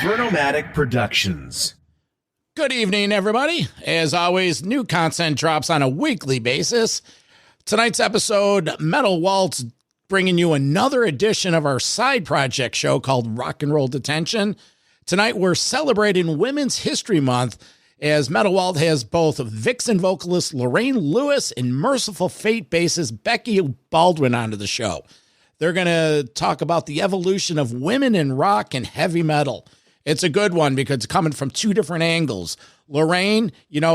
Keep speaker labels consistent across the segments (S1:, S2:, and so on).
S1: Vernomatic Productions.
S2: Good evening, everybody. As always, new content drops on a weekly basis. Tonight's episode, Metal Waltz, bringing you another edition of our side project show called Rock and Roll Detention. Tonight, we're celebrating Women's History Month as Metal Waltz has both Vixen vocalist Lorraine Lewis and Mercyful Fate bassist Becky Baldwin onto the show. They're going to talk about the evolution of women in rock and heavy metal. It's a good one because it's coming from two different angles. Lorraine,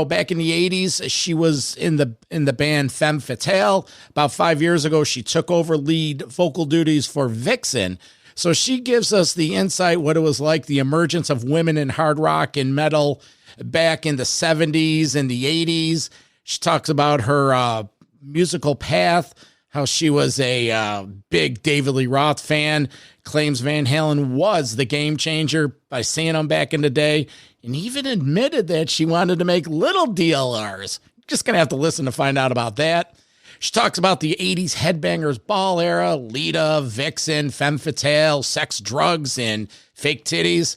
S2: back in the 80s, she was in the band Femme Fatale. About 5 years ago, she took over lead vocal duties for Vixen. So she gives us the insight what it was like, the emergence of women in hard rock and metal back in the 70s and the 80s. She talks about her musical path, how she was a big David Lee Roth fan, claims Van Halen was the game changer by seeing him back in the day, and even admitted that she wanted to make little DLRs. Just going to have to listen to find out about that. She talks about the 80s headbangers ball era, Lita, Vixen, Femme Fatale, sex, drugs, and fake titties.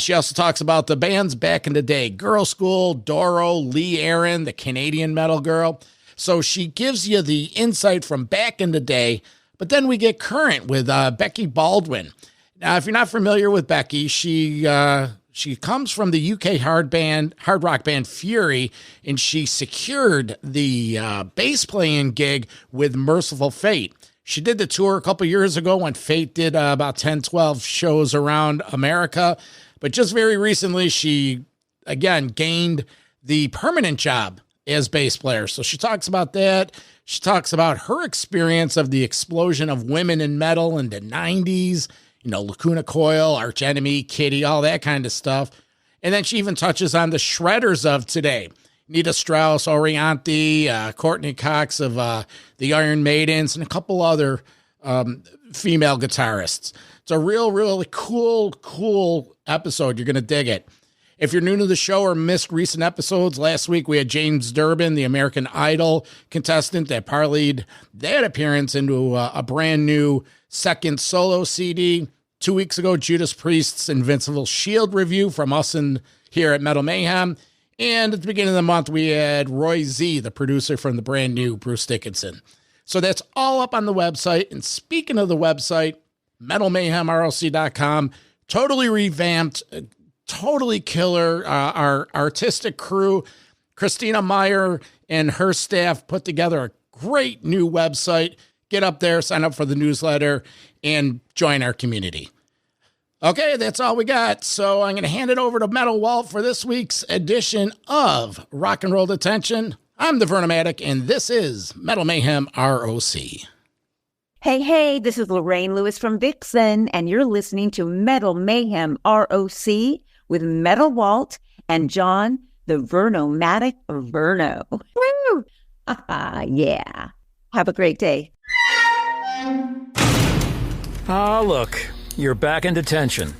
S2: She also talks about the bands back in the day, Girl School, Doro, Lee Aaron, the Canadian metal girl. So she gives you the insight from back in the day, but then we get current with Becky Baldwin. Now, if you're not familiar with Becky, she comes from the UK hard rock band Fury, and she secured the bass playing gig with Mercyful Fate. She did the tour a couple years ago when Fate did about 10, 12 shows around America, but just very recently she, again, gained the permanent job as bass player. So she talks about that. She talks about her experience of the explosion of women in metal in the 90s, Lacuna Coil, Arch Enemy, Kitty, all that kind of stuff. And then she even touches on the shredders of today. Nita Strauss, Orianthi, Courtney Cox of the Iron Maidens, and a couple other female guitarists. It's a really cool episode. You're going to dig it. If you're new to the show or missed recent episodes, last week we had James Durbin, the American Idol contestant that parlayed that appearance into a brand new second solo CD. 2 weeks ago, Judas Priest's Invincible Shield review from us here at Metal Mayhem. And at the beginning of the month, we had Roy Z, the producer from the brand new Bruce Dickinson. So that's all up on the website. And speaking of the website, metalmayhemroc.com, totally revamped, totally killer. Our artistic crew, Christina Meyer and her staff, put together a great new website. Get up there, sign up for the newsletter, and join our community. Okay, that's all we got. So I'm going to hand it over to Metal Walt for this week's edition of Rock and Roll Detention. I'm the Vernomatic, and this is Metal Mayhem ROC.
S3: Hey, this is Lorraine Lewis from Vixen, and you're listening to Metal Mayhem ROC with Metal Walt and John, the Vernomatic Verno. Woo! Yeah. Have a great day.
S4: Ah, look, you're back in detention.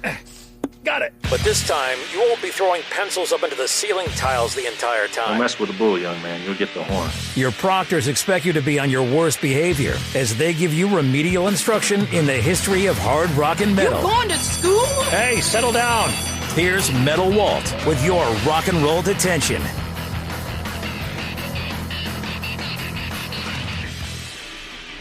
S5: Got it.
S4: But this time, you won't be throwing pencils up into the ceiling tiles the entire time.
S5: Don't mess with the bull, young man. You'll get the horn.
S4: Your proctors expect you to be on your worst behavior as they give you remedial instruction in the history of hard rock and metal.
S6: You going to school?
S4: Hey, settle down. Here's Metal Walt with your rock and roll detention.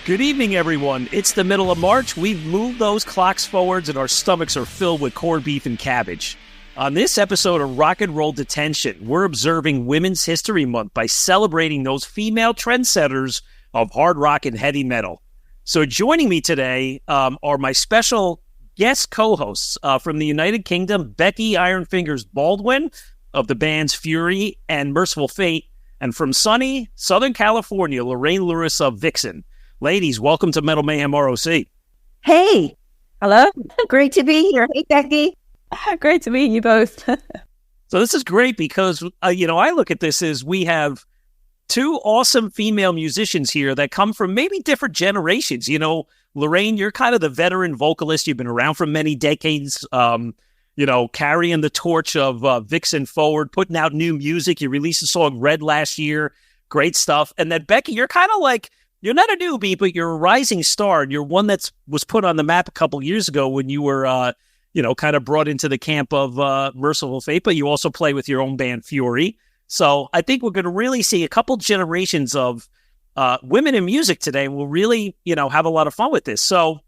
S7: Good evening, everyone. It's the middle of March. We've moved those clocks forwards and our stomachs are filled with corned beef and cabbage. On this episode of Rock and Roll Detention, we're observing Women's History Month by celebrating those female trendsetters of hard rock and heavy metal. So joining me today are my special guest co-hosts from the United Kingdom, Becky Iron Fingers Baldwin of the bands Fury and Mercyful Fate, and from sunny Southern California, Lorraine Lewis of Vixen. Ladies, welcome to Metal Mayhem ROC.
S3: Hey. Hello. Great to be here. Hey, Becky.
S6: Great to meet you both.
S7: So this is great because, I look at this as we have two awesome female musicians here that come from maybe different generations. Lorraine, you're kind of the veteran vocalist. You've been around for many decades, carrying the torch of Vixen forward, putting out new music. You released a song, Red, last year. Great stuff. And then, Becky, you're kind of like, you're not a newbie, but you're a rising star. And you're one that was put on the map a couple years ago when you were kind of brought into the camp of Mercyful Fate, but you also play with your own band, Fury. So I think we're going to really see a couple generations of women in music today. We'll really, have a lot of fun with this. So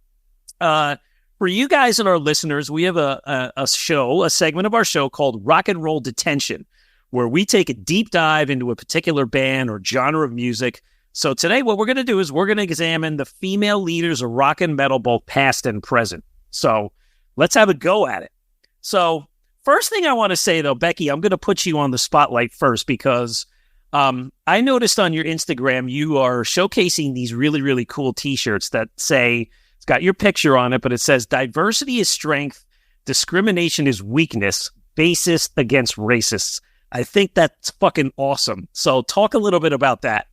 S7: for you guys and our listeners, we have a segment of our show called Rock and Roll Detention, where we take a deep dive into a particular band or genre of music. So today what we're going to do is we're going to examine the female leaders of rock and metal, both past and present. So let's have a go at it. So first thing I want to say, though, Becky, I'm going to put you on the spotlight first because I noticed on your Instagram you are showcasing these really, really cool T-shirts that say, it's got your picture on it, but it says, diversity is strength, discrimination is weakness, bassist against racists. I think that's fucking awesome. So talk a little bit about that.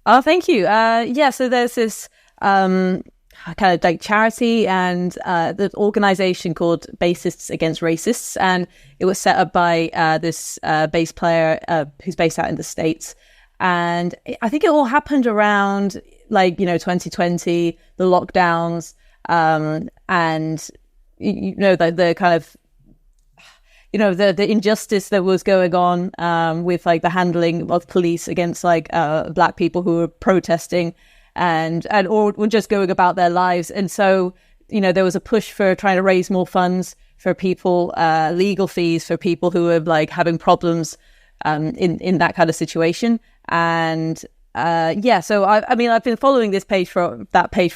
S6: Oh, thank you. So there's this kind of like charity and the organization called Bassists Against Racists, and it was set up by this bass player who's based out in the States. And I think it all happened around 2020, the lockdowns, and the kind of the injustice that was going on with the handling of police against black people who were protesting or were just going about their lives. And so, there was a push for trying to raise more funds for people, legal fees for people who are having problems in that kind of situation. And so I've been following that page for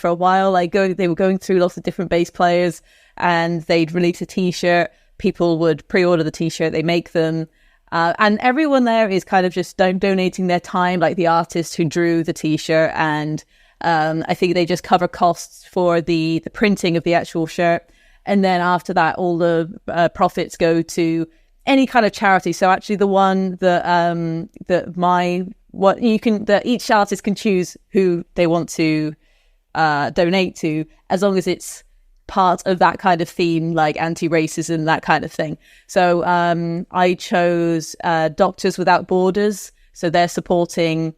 S6: a while. They were going through lots of different bass players, and they'd release a T-shirt. People would pre-order the T-shirt, they make them. And everyone there is kind of just donating their time, like the artist who drew the T-shirt. And I think they just cover costs for the printing of the actual shirt. And then after that, all the profits go to any kind of charity. So actually the one that each artist can choose who they want to donate to, as long as it's part of that kind of theme, like anti-racism, that kind of thing. So I chose Doctors Without Borders. So they're supporting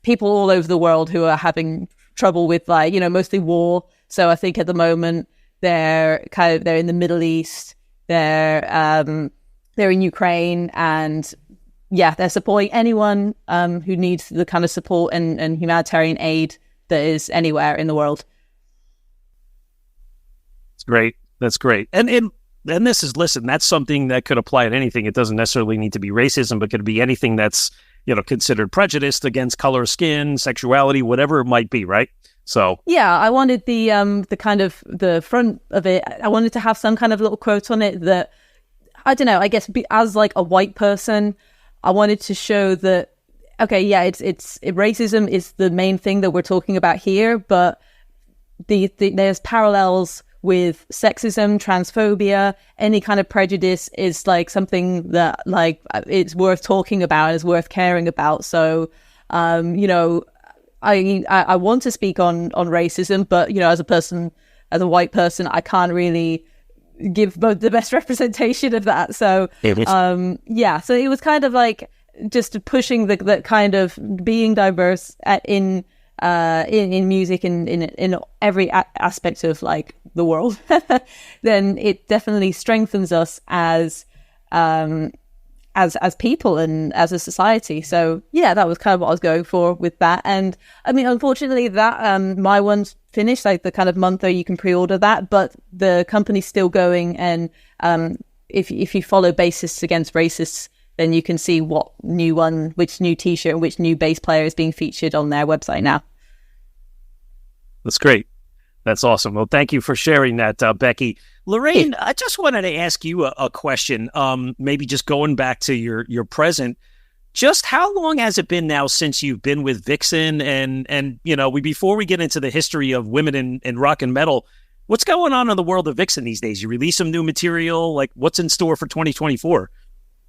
S6: people all over the world who are having trouble with mostly war. So I think at the moment they're in the Middle East, they're in Ukraine, and they're supporting anyone who needs the kind of support and humanitarian aid that is anywhere in the world.
S7: Great. That's great. And this is, listen, that's something that could apply to anything. It doesn't necessarily need to be racism, but could be anything that's, considered prejudiced against color of skin, sexuality, whatever it might be, right? So
S6: yeah, I wanted the kind of the front of it. I wanted to have some kind of little quote on it that, I don't know, I guess as a white person, I wanted to show that, okay, yeah, it's racism is the main thing that we're talking about here, but there's parallels with sexism, transphobia, any kind of prejudice is something that it's worth talking about, is worth caring about. So, I want to speak on racism, but as a white person, I can't really give the best representation of that. So, so it was kind of just pushing the kind of being diverse in music and in every aspect of the world, then it definitely strengthens us as people and as a society. So yeah, that was kind of what I was going for with that. And I mean, unfortunately, that my one's finished, the kind of month where you can pre-order that, but the company's still going. And if you follow Bassists Against Racists, then you can see which new T-shirt and which new bass player is being featured on their website now.
S7: That's great. That's awesome. Well, thank you for sharing that, Becky. Lorraine, I just wanted to ask you a question, maybe just going back to your present. Just how long has it been now since you've been with Vixen? And before we get into the history of women in rock and metal, what's going on in the world of Vixen these days? You release some new material, what's in store for 2024?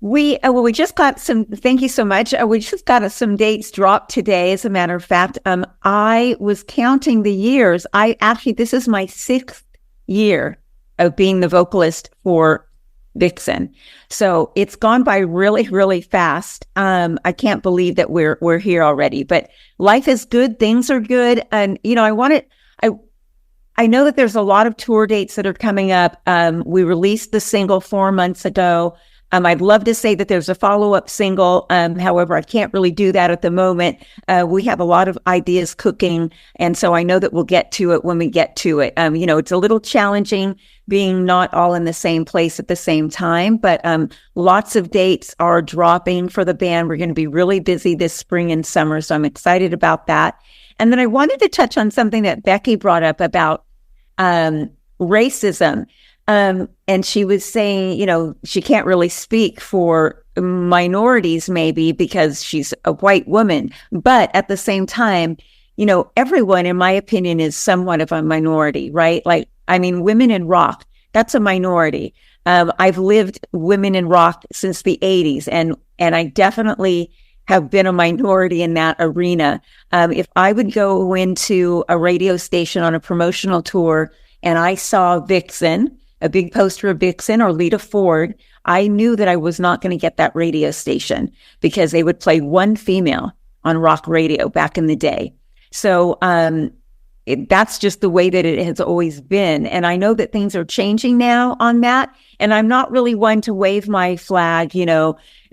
S3: We just got some, thank you so much. We just got some dates dropped today. As a matter of fact, I was counting the years. This is my 6th year of being the vocalist for Vixen. So it's gone by really, really fast. I can't believe that we're here already, but life is good. Things are good. And, I know that there's a lot of tour dates that are coming up. We released the single 4 months ago. I'd love to say that there's a follow-up single. However, I can't really do that at the moment. We have a lot of ideas cooking, and so I know that we'll get to it when we get to it. It's a little challenging being not all in the same place at the same time, but lots of dates are dropping for the band. We're going to be really busy this spring and summer, so I'm excited about that. And then I wanted to touch on something that Becky brought up about racism. And she was saying, she can't really speak for minorities maybe because she's a white woman. But at the same time, everyone, in my opinion, is somewhat of a minority, right? Women in rock, that's a minority. I've lived women in rock since the 80s, and I definitely have been a minority in that arena. If I would go into a radio station on a promotional tour and I saw Vixen, a big poster of Vixen or Lita Ford, I knew that I was not going to get that radio station because they would play one female on rock radio back in the day. So that's just the way that it has always been. And I know that things are changing now on that. And I'm not really one to wave my flag,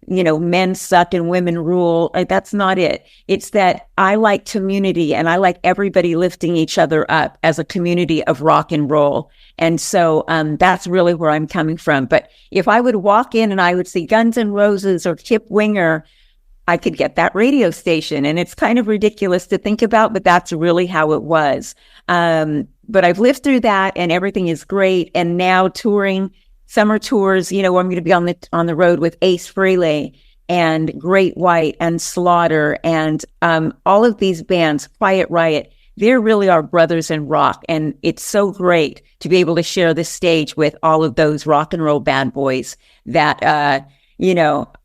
S3: men suck and women rule. That's not it. It's that I like community and I like everybody lifting each other up as a community of rock and roll. And so that's really where I'm coming from. But if I would walk in and I would see Guns N' Roses or Kip Winger, I could get that radio station. And it's kind of ridiculous to think about, but that's really how it was. But I've lived through that and everything is great. And now touring summer tours, I'm going to be on the road with Ace Frehley and Great White and Slaughter and all of these bands, Quiet Riot. They really are brothers in rock. And it's so great to be able to share the stage with all of those rock and roll bad boys that,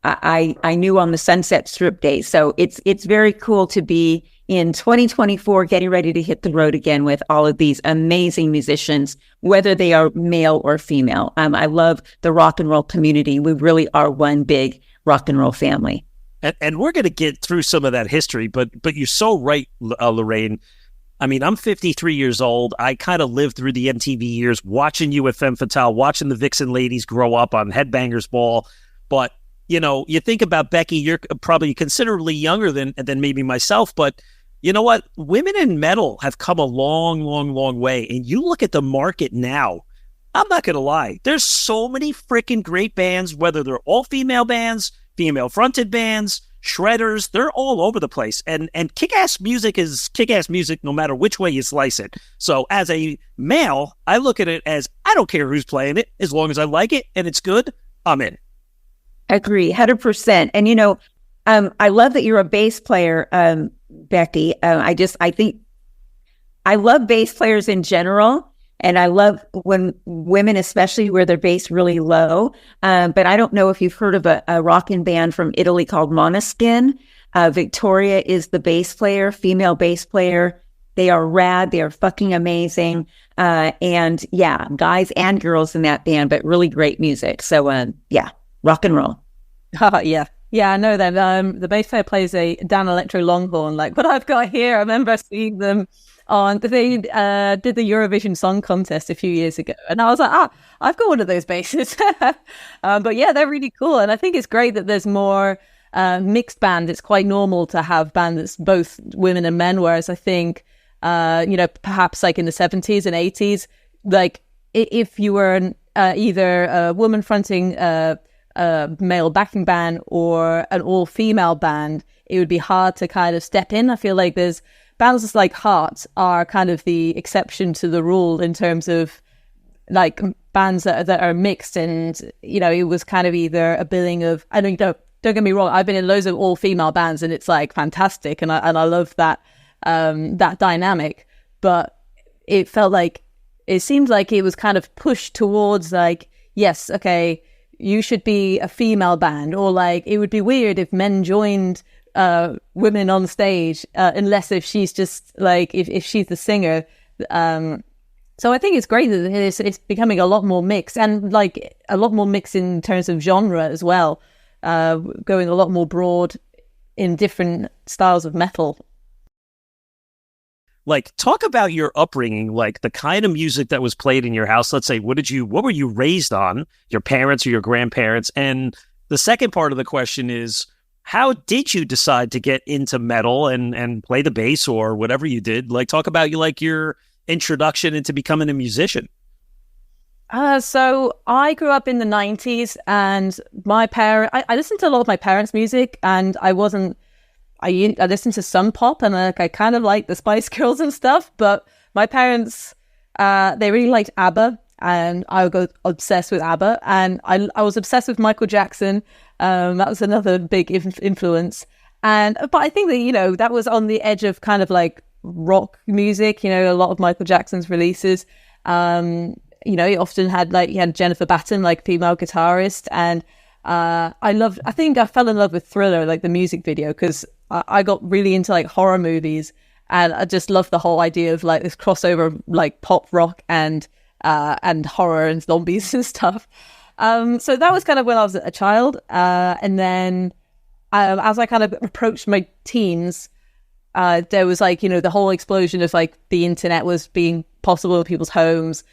S3: I knew on the Sunset Strip days. So it's very cool to be in 2024, getting ready to hit the road again with all of these amazing musicians, whether they are male or female. I love the rock and roll community. We really are one big rock and roll family.
S7: And we're going to get through some of that history, but you're so right, Lorraine. I'm 53 years old. I kind of lived through the MTV years, watching you at Femme Fatale, watching the Vixen ladies grow up on Headbangers Ball. But, you think about Becky, you're probably considerably younger than maybe myself, but you know what? Women in metal have come a long, long, long way. And you look at the market now, I'm not going to lie. There's so many freaking great bands, whether they're all female bands, female fronted bands, shredders, they're all over the place. And kick-ass music is kick-ass music no matter which way you slice it. So as a male, I look at it as I don't care who's playing it. As long as I like it and it's good, I'm in.
S3: Agree, 100%. And I love that you're a bass player, Becky. I think I love bass players in general, and I love when women especially wear their bass really low. But I don't know if you've heard of a rockin' band from Italy called Måneskin. Victoria is the bass player, female bass player. They are rad. They are fucking amazing. And yeah, guys and girls in that band, but really great music. So yeah, rock and roll.
S6: Yeah. Yeah, I know them. The bass player plays a Dan Electro Longhorn, like what I've got here. I remember seeing them they did the Eurovision Song Contest a few years ago. And I was like, I've got one of those basses. But yeah, they're really cool. And I think it's great that there's more mixed bands. It's quite normal to have bands that's both women and men, whereas I think, perhaps like in the 70s and 80s, like if you were either a woman fronting a male backing band or an all-female band, it would be hard to kind of step in. I feel like there's bands like Heart are kind of the exception to the rule in terms of like bands that are mixed, and it was kind of either a billing of, I don't get me wrong, I've been in loads of all-female bands and it's like fantastic, and I love that that dynamic, but it seemed like it was kind of pushed towards like, yes, okay, you should be a female band, or like it would be weird if men joined women on stage, unless if she's just like if she's the singer. So I think it's great that it's becoming a lot more mixed, and like a lot more mixed in terms of genre as well, going a lot more broad in different styles of metal.
S7: Like, talk about your upbringing, like the kind of music that was played in your house. Let's say, what were you raised on, your parents or your grandparents? And the second part of the question is, how did you decide to get into metal and play the bass or whatever you did? Like, talk about your introduction into becoming a musician.
S6: So I grew up in the 90s, and I listened to a lot of my parents' music, and I listened to some pop, and I kind of liked the Spice Girls and stuff, but my parents, they really liked ABBA, and I got obsessed with ABBA, and I was obsessed with Michael Jackson. That was another big influence. But I think that, that was on the edge of kind of like rock music, a lot of Michael Jackson's releases. He often had he had Jennifer Batten, like female guitarist. And I think I fell in love with Thriller, like the music video, because I got really into like horror movies, and I just loved the whole idea of like this crossover of like pop rock and horror and zombies and stuff. So that was kind of when I was a child. And then as I kind of approached my teens, there was the whole explosion of like the internet was being possible in people's homes.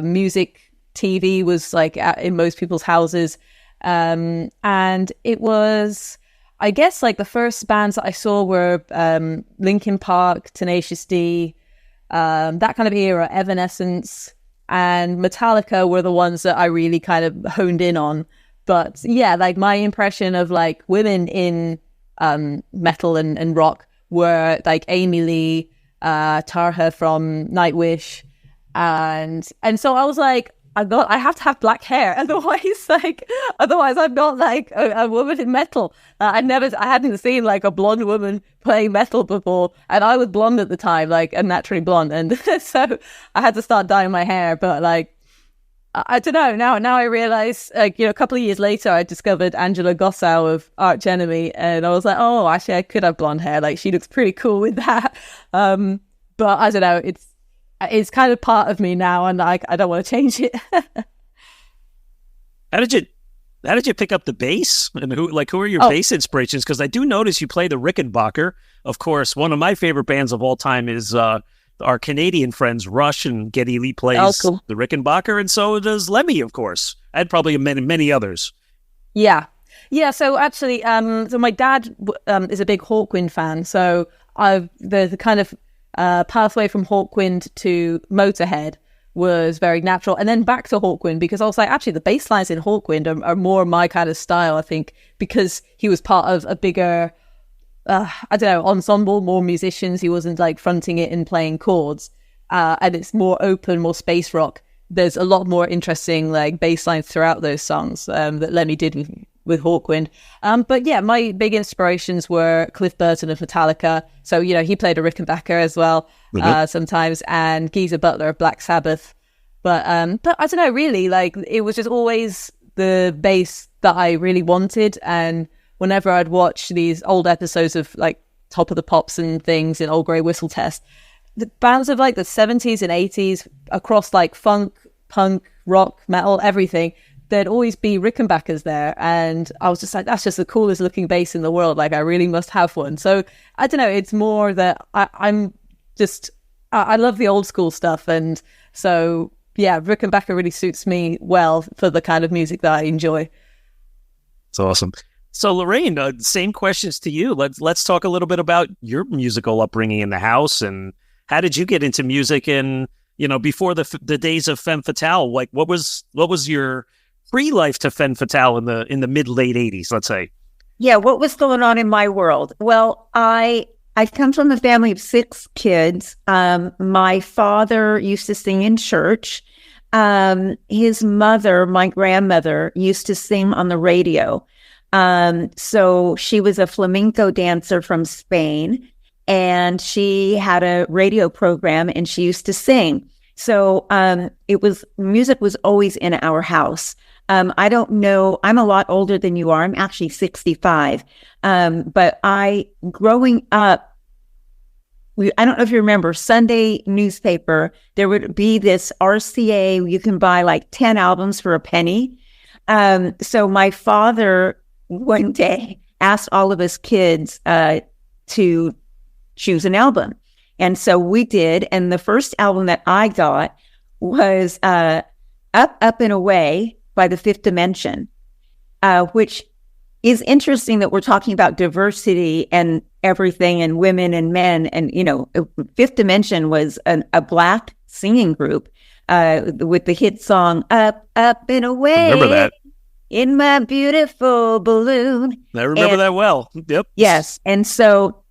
S6: Music, TV was like in most people's houses. And it was, I guess, like the first bands that I saw were Linkin Park, Tenacious D, that kind of era, Evanescence, and Metallica were the ones that I really kind of honed in on. But yeah, like my impression of like women in metal and rock were like Amy Lee, Tarha from Nightwish, and so I was like, I have to have black hair, otherwise I'm not like a woman in metal. I hadn't seen like a blonde woman playing metal before, and I was blonde at the time, like a naturally blonde, and so I had to start dyeing my hair. But like, I don't know. Now I realize, like, a couple of years later, I discovered Angela Gossow of Arch Enemy, and I was like, oh, actually, I could have blonde hair. Like, she looks pretty cool with that. But I don't know. It's kind of part of me now, and I don't want to change it.
S7: How did you pick up the bass? And who are your bass inspirations? Because I do notice you play the Rickenbacker. Of course, one of my favorite bands of all time is our Canadian friends Rush, and Geddy Lee plays the Rickenbacker, and so does Lemmy, of course. And probably many others. Yeah.
S6: So actually, so my dad is a big Hawkwind fan. So the kind of pathway from Hawkwind to Motorhead was very natural, and then back to Hawkwind, because I was like, actually, the bass lines in Hawkwind are more my kind of style, I think, because he was part of a bigger, ensemble, more musicians. He wasn't like fronting it and playing chords, and it's more open, more space rock. There's a lot more interesting like bass lines throughout those songs that Lemmy did with Hawkwind. But yeah, my big inspirations were Cliff Burton of Metallica. So, he played a Rickenbacker as well sometimes, and Geezer Butler of Black Sabbath. But I don't know, really, like, it was just always the bass that I really wanted. And whenever I'd watch these old episodes of like Top of the Pops and things in Old Grey Whistle Test, the bands of like the 70s and 80s across like funk, punk, rock, metal, everything, there'd always be Rickenbackers there, and I was just like, that's just the coolest looking bass in the world. Like, I really must have one. So I don't know, it's more that I love the old school stuff, and so yeah, Rickenbacker really suits me well for the kind of music that I enjoy.
S7: It's awesome. So Lorraine, same questions to you. Let's talk a little bit about your musical upbringing in the house, and how did you get into music? And before the days of Femme Fatale, like what was your pre-life to Femme Fatale in the mid-late 80s, let's say?
S3: Yeah, what was going on in my world? Well, I come from a family of 6 kids. My father used to sing in church. His mother, my grandmother, used to sing on the radio. So she was a flamenco dancer from Spain, and she had a radio program, and she used to sing. So music was always in our house. I don't know, I'm a lot older than you are. I'm actually 65. But growing up, I don't know if you remember, Sunday newspaper, there would be this RCA, you can buy like 10 albums for a penny. So my father one day asked all of us kids to choose an album. And so we did. And the first album that I got was Up, Up and Away by the Fifth Dimension, which is interesting that we're talking about diversity and everything and women and men. And, Fifth Dimension was a Black singing group with the hit song Up, Up and Away.
S7: Remember that.
S3: In my beautiful balloon.
S7: I remember that well. Yep.
S3: Yes. And so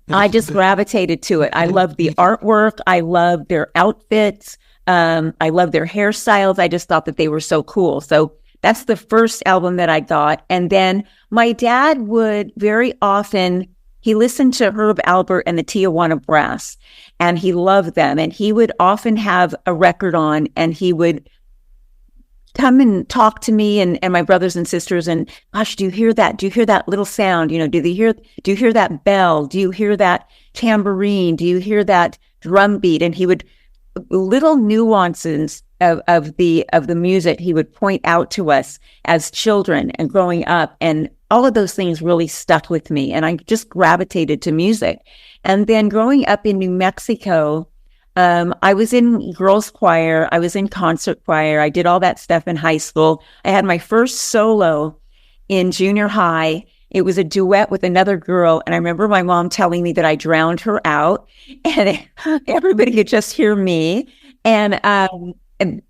S3: I just gravitated to it. I love the artwork. I love their outfits. I love their hairstyles. I just thought that they were so cool. So that's the first album that I got. And then my dad would very often, he listened to Herb Alpert and the Tijuana Brass, and he loved them. And he would often have a record on, and he would come and talk to me and my brothers and sisters, and gosh, do you hear that? Do you hear that little sound? Do you hear that bell? Do you hear that tambourine? Do you hear that drum beat? And he would, little nuances of the music, he would point out to us as children and growing up. And all of those things really stuck with me. And I just gravitated to music. And then growing up in New Mexico, I was in girls' choir. I was in concert choir. I did all that stuff in high school. I had my first solo in junior high. It was a duet with another girl. And I remember my mom telling me that I drowned her out and everybody could just hear me. And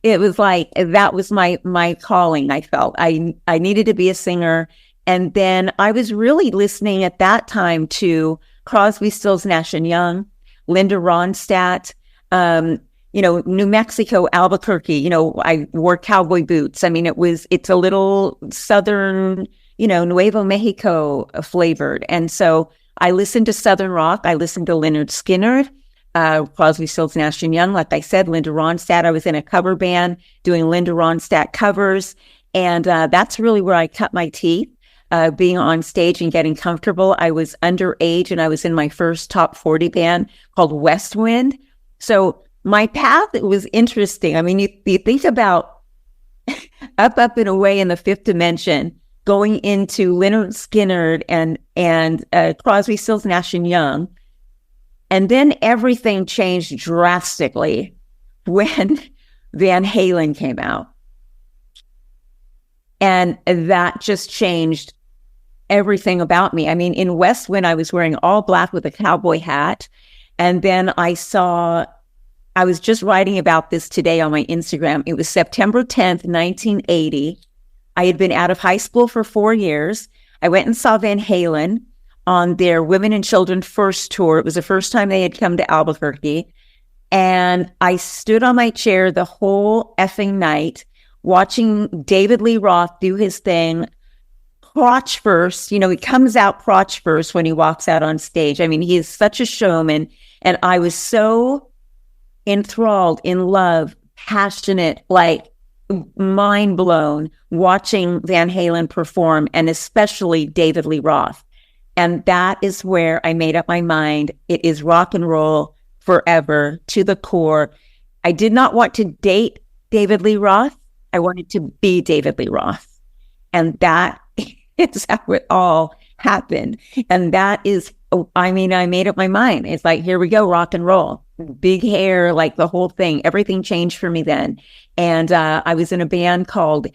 S3: it was like, that was my calling. I felt I needed to be a singer. And then I was really listening at that time to Crosby, Stills, Nash and Young, Linda Ronstadt, New Mexico, Albuquerque, I wore cowboy boots. I mean, it's a little Southern, Nuevo Mexico flavored. And so I listened to Southern rock. I listened to Lynyrd Skynyrd, Crosby, Stills, Nash and Young. Like I said, Linda Ronstadt. I was in a cover band doing Linda Ronstadt covers. And that's really where I cut my teeth, being on stage and getting comfortable. I was underage and I was in my first top 40 band called West Wind. So my path, it was interesting. I mean, you think about Up, Up and Away in the Fifth Dimension, going into Lynyrd Skynyrd and Crosby, Stills, Nash and Young. And then everything changed drastically when Van Halen came out. And that just changed everything about me. I mean, in West Wind, I was wearing all black with a cowboy hat. And then I was just writing about this today on my Instagram. It was September 10th, 1980. I had been out of high school for 4 years. I went and saw Van Halen on their Women and Children First tour. It was the first time they had come to Albuquerque. And I stood on my chair the whole effing night watching David Lee Roth do his thing, crotch first. He comes out crotch first when he walks out on stage. I mean, he is such a showman. And I was so enthralled, in love, passionate, like mind blown watching Van Halen perform, and especially David Lee Roth. And that is where I made up my mind. It is rock and roll forever to the core. I did not want to date David Lee Roth. I wanted to be David Lee Roth. And that is how it all happened. And that is, I made up my mind. It's like, here we go, rock and roll. Big hair, like the whole thing. Everything changed for me then. And I was in a band called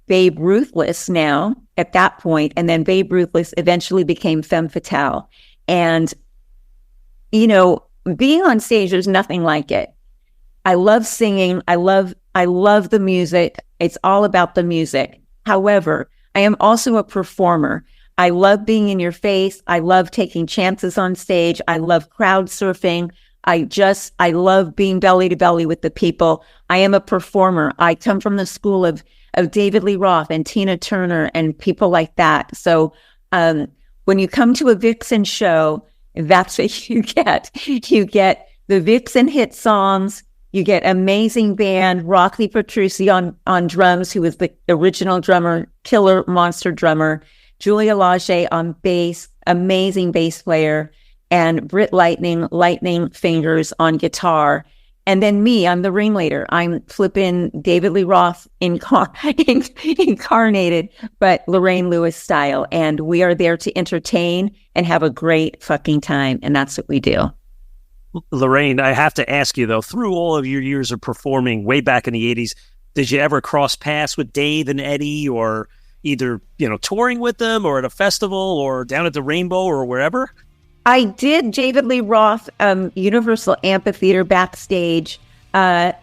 S3: Babe Ruthless now at that point. And then Babe Ruthless eventually became Femme Fatale. And, being on stage, there's nothing like it. I love singing. I love the music. It's all about the music. However, I am also a performer. I love being in your face. I love taking chances on stage. I love crowd surfing. I love being belly to belly with the people. I am a performer. I come from the school of David Lee Roth and Tina Turner and people like that. So when you come to a Vixen show, that's what you get. You get the Vixen hit songs. You get amazing band, Rocky Petrucci on drums, who was the original drummer, killer monster drummer, Julia Lage on bass, amazing bass player, and Britt Lightning Fingers on guitar. And then me, I'm the ringleader. I'm flipping David Lee Roth incarnated, but Lorraine Lewis style. And we are there to entertain and have a great fucking time. And that's what we do.
S7: Lorraine, I have to ask you, though, through all of your years of performing way back in the 80s, did you ever cross paths with Dave and Eddie, or either, touring with them or at a festival or down at the Rainbow or wherever?
S3: I did David Lee Roth, Universal Amphitheater backstage. I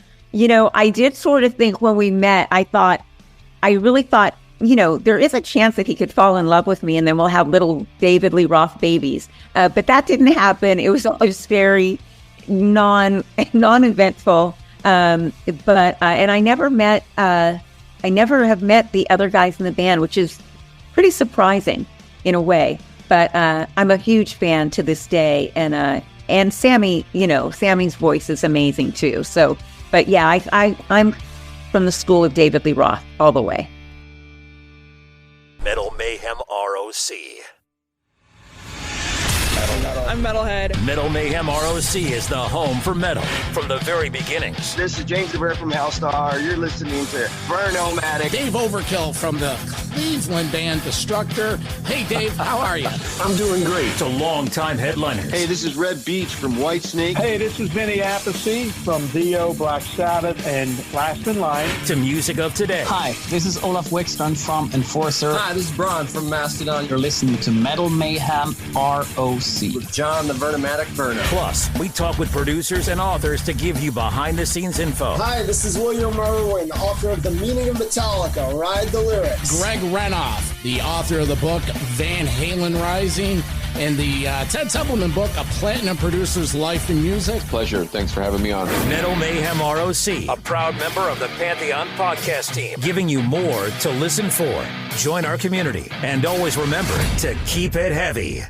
S3: did sort of think when we met, I really thought, there is a chance that he could fall in love with me and then we'll have little David Lee Roth babies. But that didn't happen. It was very non-eventful. And I never have met the other guys in the band, which is pretty surprising in a way. But I'm a huge fan to this day, and Sammy, Sammy's voice is amazing too. So, but yeah, I'm from the school of David Lee Roth all the way.
S4: Metal Mayhem ROC.
S8: I'm Metalhead.
S4: Metal Mayhem ROC is the home for metal from the very beginnings.
S9: This is James DeBrett from Hellstar. You're listening to Vernomatic.
S2: Dave Overkill from the Cleveland band Destructor. Hey, Dave, how are you?
S9: I'm doing great.
S4: To longtime headliners.
S9: Hey, this is Red Beach from Whitesnake.
S10: Hey, this is Vinny Appice from Dio, Black Sabbath, and Last in Line.
S4: To music of today.
S11: Hi, this is Olaf Wickstrand from Enforcer.
S12: Hi, this is Brian from Mastodon.
S11: You're listening to Metal Mayhem ROC.
S9: With John the Vernomatic Verno.
S4: Plus, we talk with producers and authors to give you behind-the-scenes info.
S13: Hi, this is William Merwin, author of The Meaning of Metallica, Ride the Lyrics.
S2: Greg Renoff, the author of the book Van Halen Rising and the Ted Templeman book, A Platinum Producer's Life in Music.
S14: Pleasure. Thanks for having me on.
S4: Metal Mayhem ROC, a proud member of the Pantheon podcast team, giving you more to listen for. Join our community, and always remember to keep it heavy.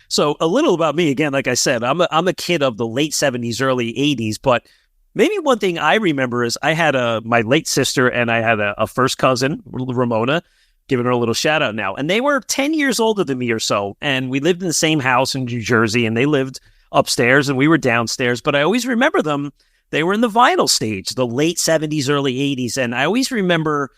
S7: So a little about me, again, like I said, I'm a kid of the late 70s, early 80s, but maybe one thing I remember is I had my late sister and I had a first cousin, Ramona, giving her a little shout out now. And they were 10 years older than me or so. And we lived in the same house in New Jersey, and they lived upstairs and we were downstairs. But I always remember them. They were in the vinyl stage, the late 70s, early 80s. And I always remember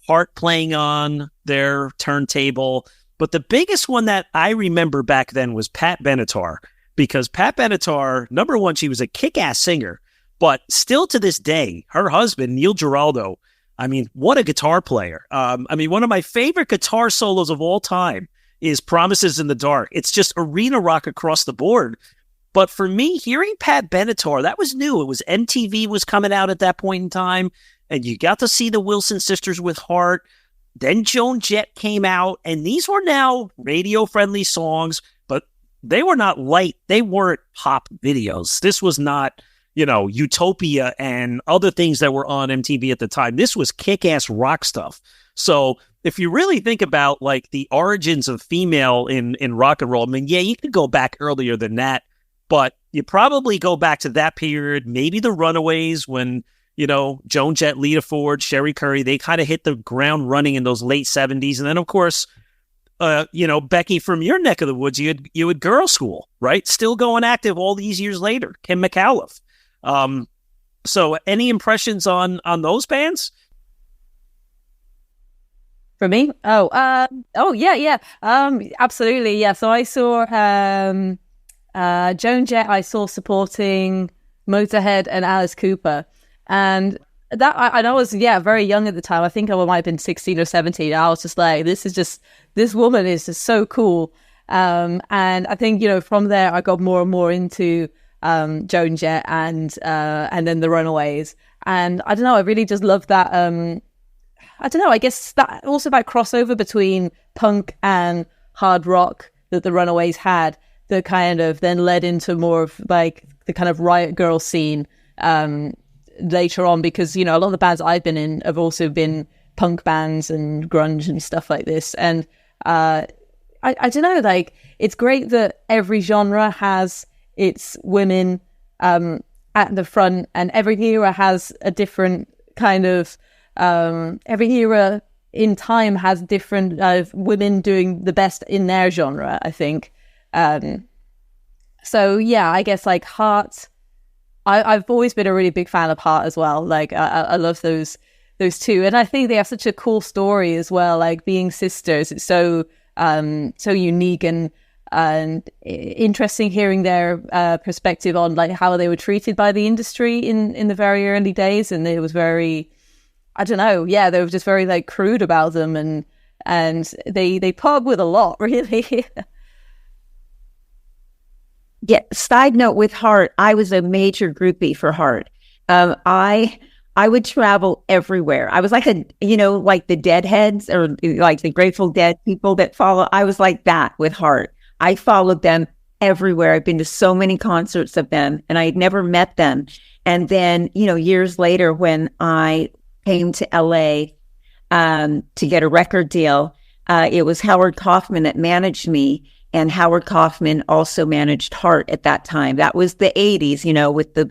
S7: Heart playing on their turntable. But the biggest one that I remember back then was Pat Benatar, because Pat Benatar, number one, she was a kick-ass singer, but still to this day, her husband, Neil Giraldo, I mean, what a guitar player. One of my favorite guitar solos of all time is Promises in the Dark. It's just arena rock across the board. But for me, hearing Pat Benatar, that was new. It was MTV was coming out at that point in time, and you got to see the Wilson sisters with Heart. Then Joan Jett came out, and these were now radio-friendly songs, but they were not light. They weren't pop videos. This was not, Utopia and other things that were on MTV at the time. This was kick-ass rock stuff. So if you really think about, like, the origins of female in rock and roll, I mean, yeah, you could go back earlier than that, but you probably go back to that period, maybe the Runaways when Joan Jett, Lita Ford, Sherry Curry, they kind of hit the ground running in those late 70s. And then, of course, Becky, from your neck of the woods, you had Girl School, right? Still going active all these years later. Kim McAuliffe. So any impressions on those bands?
S6: For me? Yeah. Absolutely. Yeah. So I saw Joan Jett, I saw supporting Motorhead and Alice Cooper. And that I was, very young at the time. I think I might have been 16 or 17. I was just like, this woman is just so cool. And I think, from there, I got more and more into Joan Jett and then the Runaways. And I don't know, I really just love that. I guess that also that crossover between punk and hard rock that the Runaways had that kind of then led into more of like the kind of Riot Girl scene later on, because a lot of the bands I've been in have also been punk bands and grunge and stuff like this. And I don't know, like, it's great that every genre has its women at the front, and every era has a different kind of every era in time has different women doing the best in their genre, I think. So yeah, I guess like Heart, I've always been a really big fan of Heart as well. Like I love those two, and I think they have such a cool story as well. Like being sisters, it's so unique, and and interesting hearing their perspective on like how they were treated by the industry in the very early days. And it was very, I don't know, yeah, they were just very like crude about them, and they put up with a lot, really.
S3: Yeah. Side note with Heart, I was a major groupie for Heart. I would travel everywhere. I was like like the Deadheads or like the Grateful Dead people that follow. I was like that with Heart. I followed them everywhere. I've been to so many concerts of them, and I had never met them. And then, years later, when I came to LA to get a record deal, it was Howard Kaufman that managed me. And Howard Kaufman also managed Heart at that time. That was the 80s, with the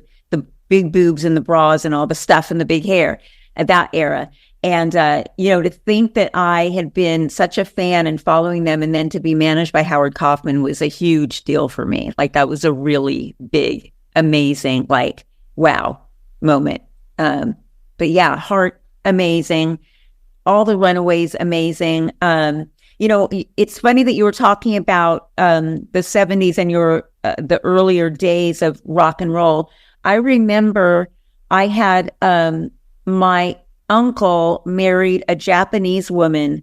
S3: big boobs and the bras and all the stuff and the big hair at that era. And, to think that I had been such a fan and following them, and then to be managed by Howard Kaufman was a huge deal for me. Like, that was a really big, amazing, like, wow moment. But yeah, Heart, amazing. All the Runaways, amazing. It's funny that you were talking about the 70s and the earlier days of rock and roll. I remember I had my uncle married a Japanese woman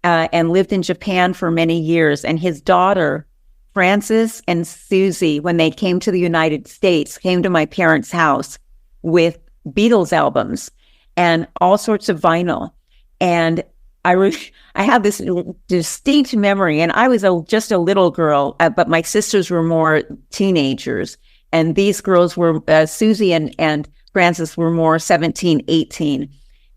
S3: and lived in Japan for many years. And his daughter, Frances and Susie, when they came to the United States, came to my parents' house with Beatles albums and all sorts of vinyl. And I have this distinct memory, and I was just a little girl, but my sisters were more teenagers. And these girls were, Susie and Frances were more 17, 18.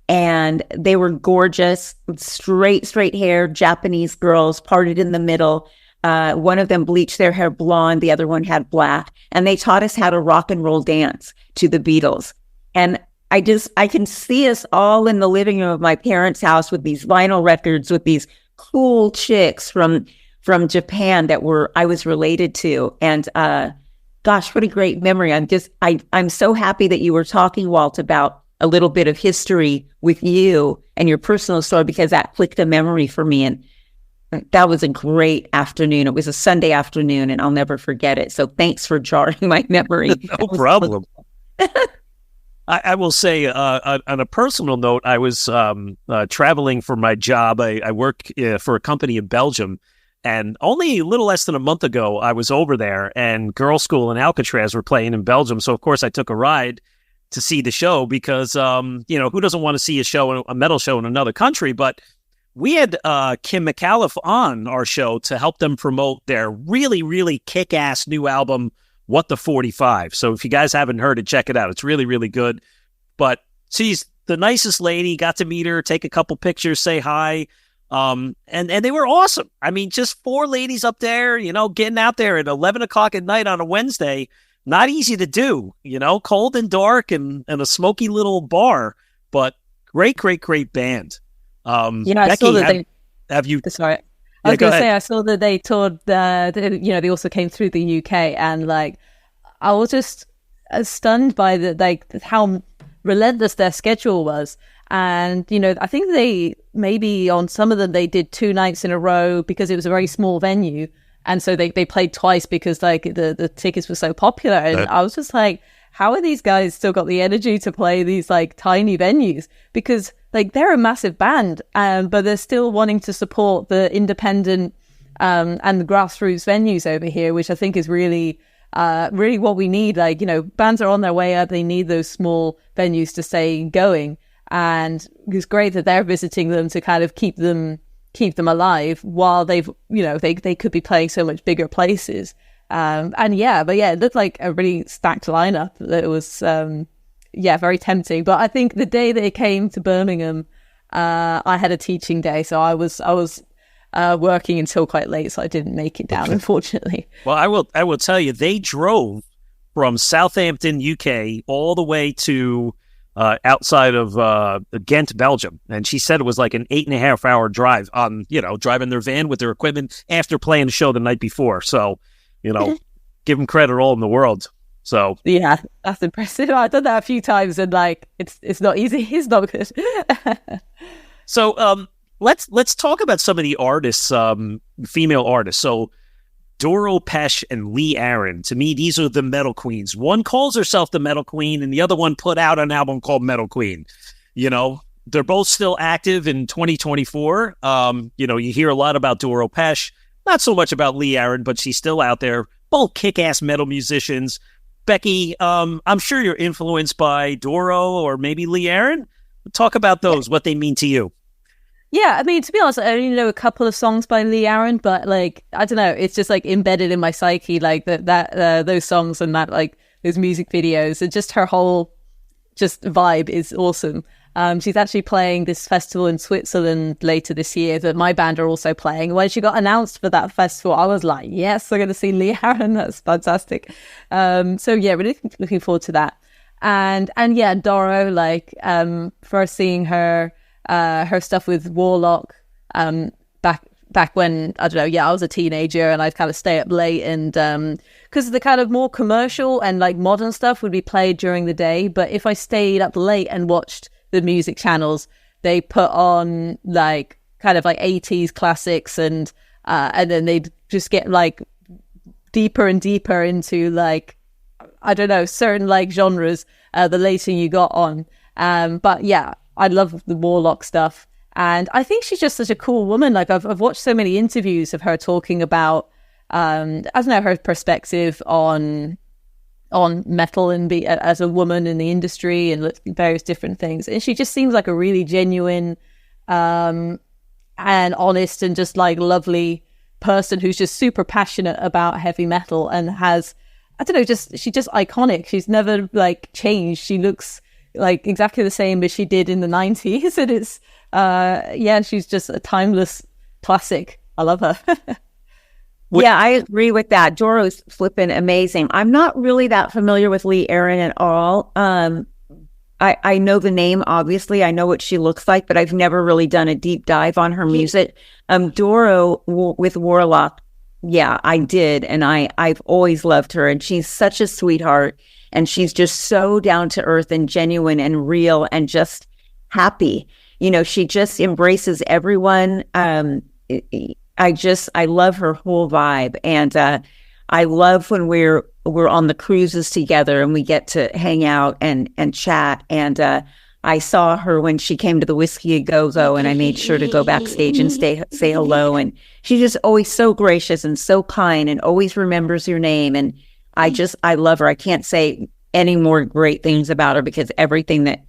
S3: And they were gorgeous, straight hair, Japanese girls, parted in the middle. One of them bleached their hair blonde, the other one had black. And they taught us how to rock and roll dance to the Beatles. And I can see us all in the living room of my parents' house with these vinyl records with these cool chicks from Japan that I was related to. And, gosh, what a great memory. I'm so happy that you were talking, Walt, about a little bit of history with you and your personal story, because that clicked a memory for me. And that was a great afternoon. It was a Sunday afternoon, and I'll never forget it. So thanks for jarring my memory.
S7: No problem. I will say, on a personal note, I was traveling for my job. I work for a company in Belgium. And only a little less than a month ago, I was over there, and Girl School and Alcatraz were playing in Belgium. So, of course, I took a ride to see the show because, who doesn't want to see a metal show in another country? But we had Kim McAuliffe on our show to help them promote their really, really kick-ass new album, What the 45. So if you guys haven't heard it, check it out. It's really, really good. But she's the nicest lady. Got to meet her, take a couple pictures, say hi. And they were awesome. I mean, just four ladies up there, getting out there at 11 o'clock at night on a Wednesday. Not easy to do, cold and dark and a smoky little bar, but great band.
S6: I
S7: Becky,
S6: saw that
S7: have you?
S6: Sorry. I was going to say, I saw that they toured, they also came through the UK, and like, I was just stunned by how relentless their schedule was. And, I think maybe on some of them, they did 2 nights in a row because it was a very small venue. And so they played twice because like the tickets were so popular. And I was just like, how are these guys still got the energy to play these like tiny venues? Because like they're a massive band, but they're still wanting to support the independent and the grassroots venues over here, which I think is really what we need. Like, bands are on their way up. They need those small venues to stay going. And it's great that they're visiting them to kind of keep them alive while they've, they could be playing so much bigger places. It looked like a really stacked lineup. It was, very tempting. But I think the day they came to Birmingham, I had a teaching day, so I was working until quite late, so I didn't make it down, unfortunately.
S7: Well, I will tell you, they drove from Southampton, UK, all the way to outside of Ghent, Belgium, and she said it was like an 8.5-hour drive on, driving their van with their equipment after playing the show the night before. So, give them credit all in the world. So
S6: yeah, that's impressive. I've done that a few times, and like it's not easy. It's not good.
S7: So let's talk about some of the artists, female artists. So Doro Pesch and Lee Aaron. To me, these are the metal queens. One calls herself the metal queen, and the other one put out an album called Metal Queen. You know, they're both still active in 2024. You know, you hear a lot about Doro Pesch, not so much about Lee Aaron, but she's still out there. Both kick-ass metal musicians. Becky, I'm sure you're influenced by Doro or maybe Lee Aaron. Talk about those, what they mean to you.
S6: Yeah, I mean, to be honest, I only know a couple of songs by Lee Aaron, but like, I don't know, it's just like embedded in my psyche, like those songs and that, like those music videos, and just her whole just vibe is awesome. She's actually playing this festival in Switzerland later this year that my band are also playing. When she got announced for that festival, I was like, yes, we're going to see Lee Aaron. That's fantastic. So yeah, really looking forward to that. And yeah, Doro, like, first seeing her stuff with Warlock, back when, I don't know, yeah, I was a teenager and I'd kind of stay up late, and because the kind of more commercial and like modern stuff would be played during the day, but if I stayed up late and watched the music channels, they put on like kind of like 80s classics, and then they'd just get like deeper and deeper into like, I don't know, certain like genres the later you got on. But yeah, I love the Warlock stuff. And I think she's just such a cool woman. Like I've watched so many interviews of her talking about, I don't know, her perspective on metal and as a woman in the industry and various different things. And she just seems like a really genuine and honest and just like lovely person who's just super passionate about heavy metal and has, I don't know, she's just iconic. She's never like changed. She looks like exactly the same as she did in the 90s. And it's, yeah, she's just a timeless classic. I love her.
S3: Yeah, I agree with that. Doro's flipping amazing. I'm not really that familiar with Lee Aaron at all. I know the name, obviously. I know what she looks like, but I've never really done a deep dive on her music. Doro with Warlock, yeah, I did. And I've always loved her. And she's such a sweetheart. And she's just so down to earth and genuine and real and just happy. You know, she just embraces everyone. I love her whole vibe. And I love when we're on the cruises together and we get to hang out and chat. And I saw her when she came to the Whiskey A Go-Go, and I made sure to go backstage and say hello. And she's just always so gracious and so kind and always remembers your name. And I love her. I can't say any more great things about her, because everything that,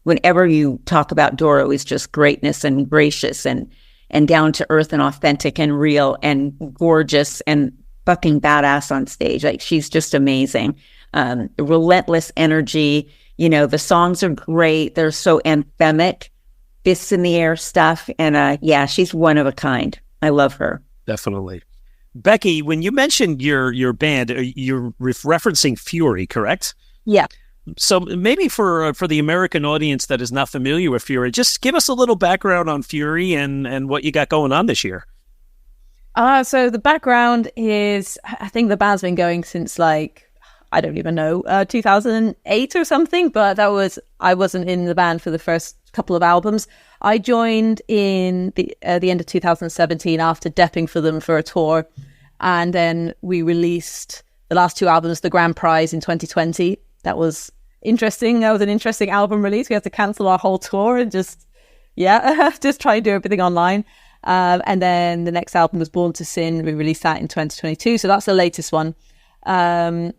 S3: whenever you talk about Doro, is just greatness and gracious and down to earth and authentic and real and gorgeous and fucking badass on stage. Like, she's just amazing. Relentless energy. You know, the songs are great. They're so anthemic, fists in the air stuff. And yeah, she's one of a kind. I love her.
S7: Definitely. Becky, when you mentioned your band, you're referencing Fury, correct?
S6: Yeah.
S7: So maybe for the American audience that is not familiar with Fury, just give us a little background on Fury and what you got going on this year.
S6: So the background is, I think the band's been going since like, I don't even know, 2008 or something, but I wasn't in the band for the first couple of albums. I joined in the end of 2017 after depping for them for a tour. And then we released the last two albums, The Grand Prize in 2020. That was interesting. That was an interesting album release. We had to cancel our whole tour and just try and do everything online. And then the next album was Born to Sin. We released that in 2022. So that's the latest one. And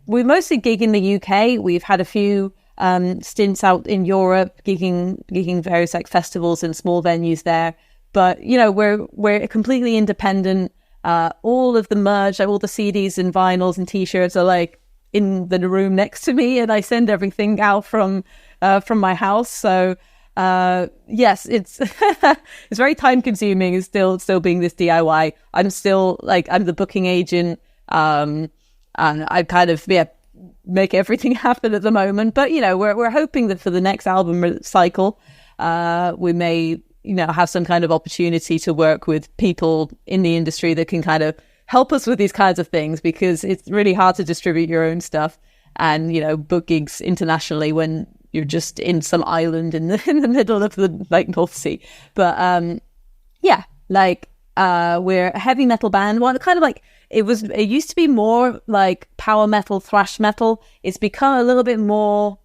S6: we mostly gig in the UK. We've had a few stints out in Europe, gigging various like festivals and small venues there. But you know, we're completely independent. All of the merch, like all the CDs and vinyls and T-shirts, are like in the room next to me, and I send everything out from my house. So yes, it's it's very time consuming. It's still being this DIY. I'm still like, I'm the booking agent, and I kind of make everything happen at the moment. But you know, we're hoping that for the next album cycle, we may, you know, have some kind of opportunity to work with people in the industry that can kind of help us with these kinds of things, because it's really hard to distribute your own stuff and, you know, book gigs internationally when you're just in some island in the middle of the like North Sea. But yeah, like we're a heavy metal band. One kind of like, it used to be more like power metal, thrash metal. It's become a little bit more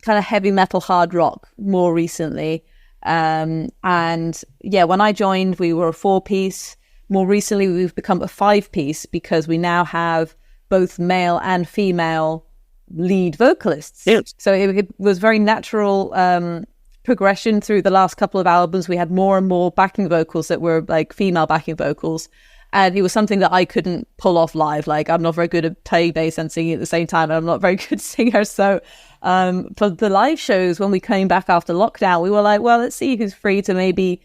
S6: kind of heavy metal, hard rock more recently. And yeah, when I joined, we were a 4-piece. More recently, we've become a 5-piece because we now have both male and female lead vocalists.
S7: Yes.
S6: So it was very natural progression through the last couple of albums. We had more and more backing vocals that were like female backing vocals. And it was something that I couldn't pull off live. Like, I'm not very good at playing bass and singing at the same time. And I'm not a very good singer. So for the live shows, when we came back after lockdown, we were like, well, let's see who's free to maybe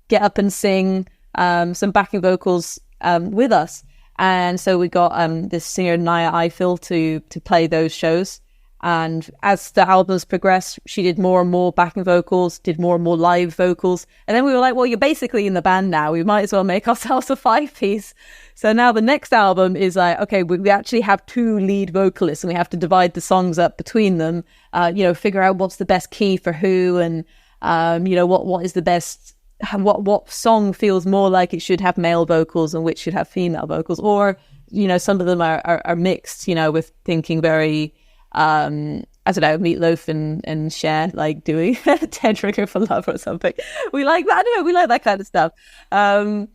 S6: get up and sing some backing vocals with us. And so we got this singer, Naya Eiffel, to play those shows. And as the albums progressed, she did more and more backing vocals, did more and more live vocals. And then we were like, well, you're basically in the band now. We might as well make ourselves a 5-piece. So now the next album is like, okay, we actually have 2 lead vocalists and we have to divide the songs up between them, figure out what's the best key for who and, what is the best, what song feels more like it should have male vocals and which should have female vocals. Or, some of them are mixed, with thinking very... I don't know, Meatloaf and Cher, like doing 10 Trigger for Love or something. We like that. I don't know, we like that kind of stuff. But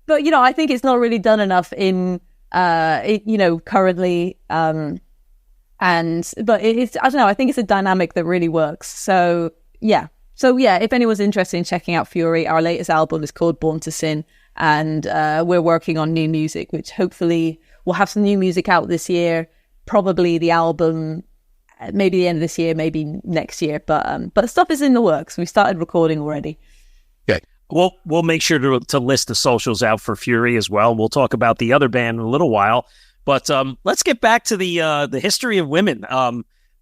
S6: I think it's not really done enough in currently. But it's, I don't know, I think it's a dynamic that really works. So yeah, if anyone's interested in checking out Fury, our latest album is called Born to Sin, and we're working on new music, which hopefully we'll have some new music out this year. Probably the album, maybe the end of this year, maybe next year. But stuff is in the works. We started recording already.
S7: Okay. We'll make sure to list the socials out for Fury as well. We'll talk about the other band in a little while. But let's get back to the history of women.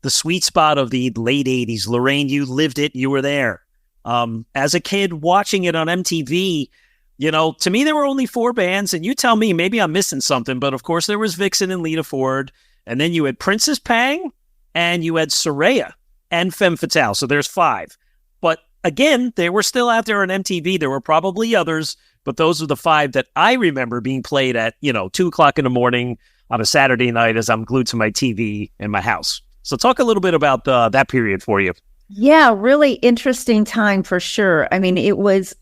S7: The sweet spot of the late 80s. Lorraine, you lived it. You were there. As a kid watching it on MTV, to me, there were only 4 bands. And you tell me, maybe I'm missing something. But of course, there was Vixen and Lita Ford. And then you had Princess Pang, and you had Soraya and Femme Fatale. So there's 5. But again, they were still out there on MTV. There were probably others, but those are the 5 that I remember being played at, 2:00 in the morning on a Saturday night as I'm glued to my TV in my house. So talk a little bit about that period for you.
S3: Yeah, really interesting time for sure. I mean, it was...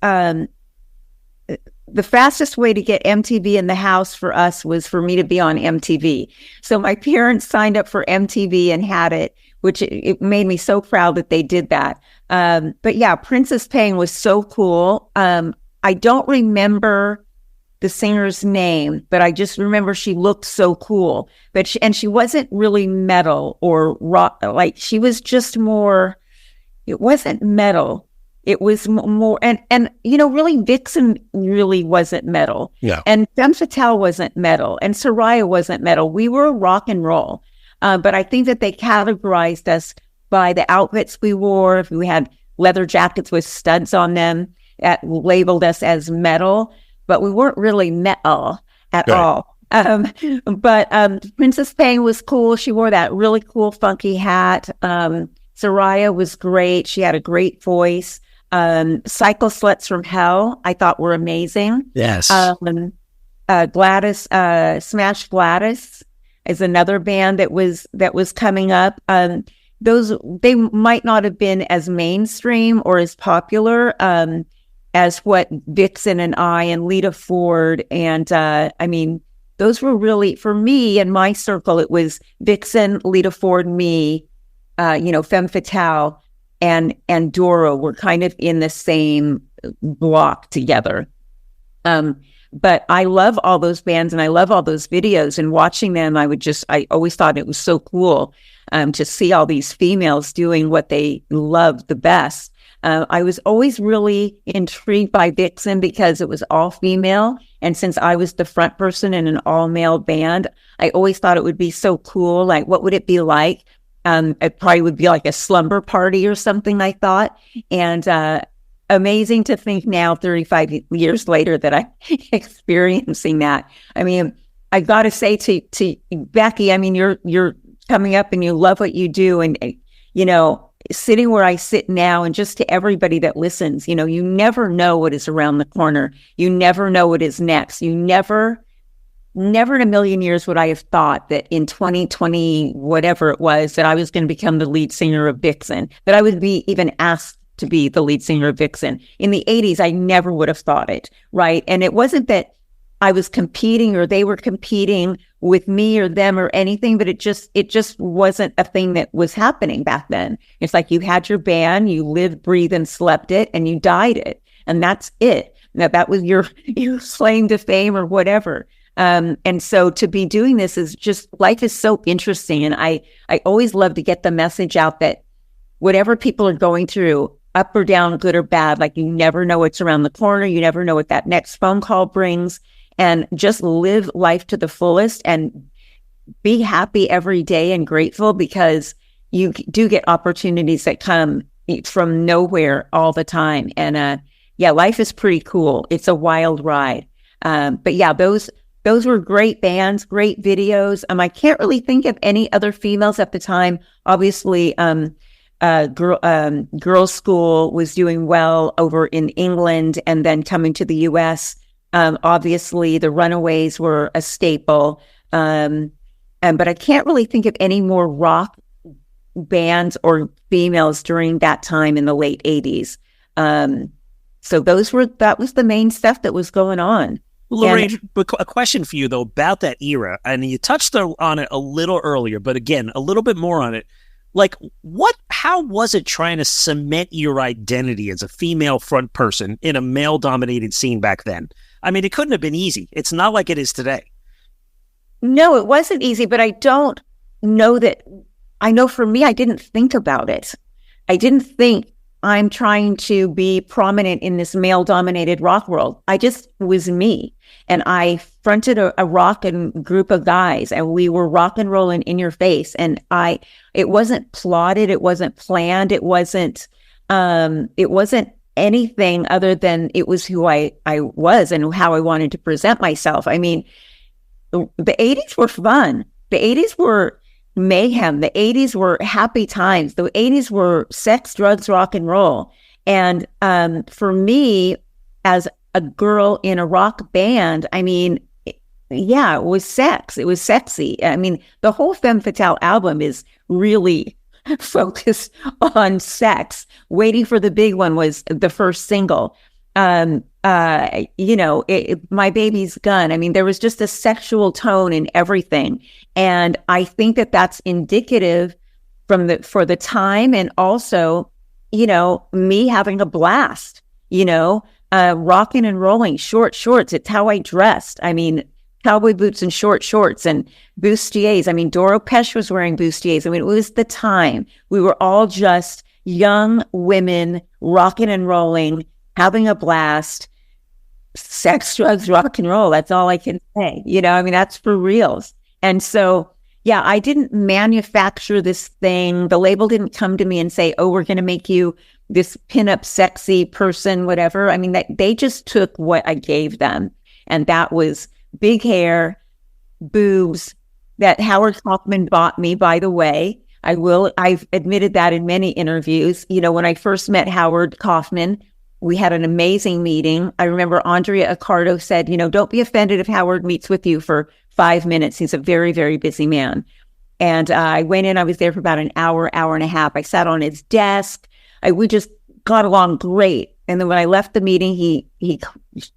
S3: the fastest way to get MTV in the house for us was for me to be on MTV. So my parents signed up for MTV and had it, which it made me so proud that they did that. But yeah, Princess Pang was so cool. I don't remember the singer's name, but I just remember she looked so cool. But she wasn't really metal or rock. Like, she was just more, it wasn't metal. It was more, and really Vixen really wasn't metal.
S2: Yeah.
S3: And Femme Fatale wasn't metal. And Soraya wasn't metal. We were rock and roll. But I think that they categorized us by the outfits we wore. If we had leather jackets with studs on them, that labeled us as metal. But we weren't really metal at all. But Princess Pang was cool. She wore that really cool funky hat. Soraya was great. She had a great voice. Cycle Sluts from Hell, I thought were amazing.
S2: Yes.
S3: Gladys, Smash Gladys is another band that was coming up. They might not have been as mainstream or as popular as what Vixen and I and Lita Ford and those were really, for me in my circle, it was Vixen, Lita Ford, me, Femme Fatale. And Doro were kind of in the same block together. But I love all those bands and I love all those videos, and watching them, I always thought it was so cool to see all these females doing what they loved the best. I was always really intrigued by Vixen because it was all female. And since I was the front person in an all male band, I always thought it would be so cool. Like, what would it be like? It probably would be like a slumber party or something, I thought. And amazing to think now, 35 years later, that I'm experiencing that. I mean, I've got to say to Becky, I mean, you're coming up and you love what you do. And, sitting where I sit now, and just to everybody that listens, you never know what is around the corner. You never know what is next. You never never in a million years would I have thought that in 2020, whatever it was, that I was going to become the lead singer of Vixen, that I would be even asked to be the lead singer of Vixen. In the 80s, I never would have thought it, right? And it wasn't that I was competing or they were competing with me or them or anything, but it just wasn't a thing that was happening back then. It's like you had your band, you lived, breathed, and slept it, and you died it. And that's it. Now, that was your claim to fame or whatever. And so to be doing this is just, life is so interesting. And I always love to get the message out that whatever people are going through, up or down, good or bad, like you never know what's around the corner. You never know what that next phone call brings. And just live life to the fullest and be happy every day and grateful, because you do get opportunities that come from nowhere all the time. And life is pretty cool. It's a wild ride. But yeah, those were great bands, great videos. I can't really think of any other females at the time. Obviously, Girls' School was doing well over in England and then coming to the US. Obviously, the Runaways were a staple. But I can't really think of any more rock bands or females during that time in the late 80s. So that was the main stuff that was going on.
S7: Lorraine, a question for you, though, about that era. And you touched on it a little earlier, but again, a little bit more on it. Like, how was it trying to cement your identity as a female front person in a male-dominated scene back then? I mean, it couldn't have been easy. It's not like it is today.
S3: No, it wasn't easy, but I don't know that. I know for me, I didn't think about it. I didn't think I'm trying to be prominent in this male-dominated rock world. I just was me. And I fronted a rockin' group of guys, and we were rock and rolling in your face. And it wasn't plotted. It wasn't planned. It wasn't anything other than it was who I was and how I wanted to present myself. I mean, the 80s were fun. The 80s were mayhem. The 80s were happy times. The 80s were sex, drugs, rock and roll. And for me, as a girl in a rock band, I mean, yeah, it was sex. It was sexy. I mean, the whole Femme Fatale album is really focused on sex. Waiting for the Big One was the first single. My Baby's Gun. I mean, there was just a sexual tone in everything. And I think that that's indicative for the time, and also, me having a blast, rocking and rolling, short shorts. It's how I dressed. I mean, cowboy boots and short shorts and bustiers. I mean, Doro Pesch was wearing bustiers. I mean, it was the time. We were all just young women rocking and rolling, having a blast. Sex, drugs, rock and roll. That's all I can say. I mean, that's for reals. And so, yeah, I didn't manufacture this thing. The label didn't come to me and say, oh, we're going to make you this pinup sexy person, whatever. I mean, they just took what I gave them. And that was big hair, boobs, that Howard Kaufman bought me, by the way. I've admitted that in many interviews. When I first met Howard Kaufman, we had an amazing meeting. I remember Andrea Accardo said, don't be offended if Howard meets with you for 5 minutes. He's a very, very busy man. And I went in, I was there for about an hour and a half. I sat on his desk. We just got along great. And then when I left the meeting, he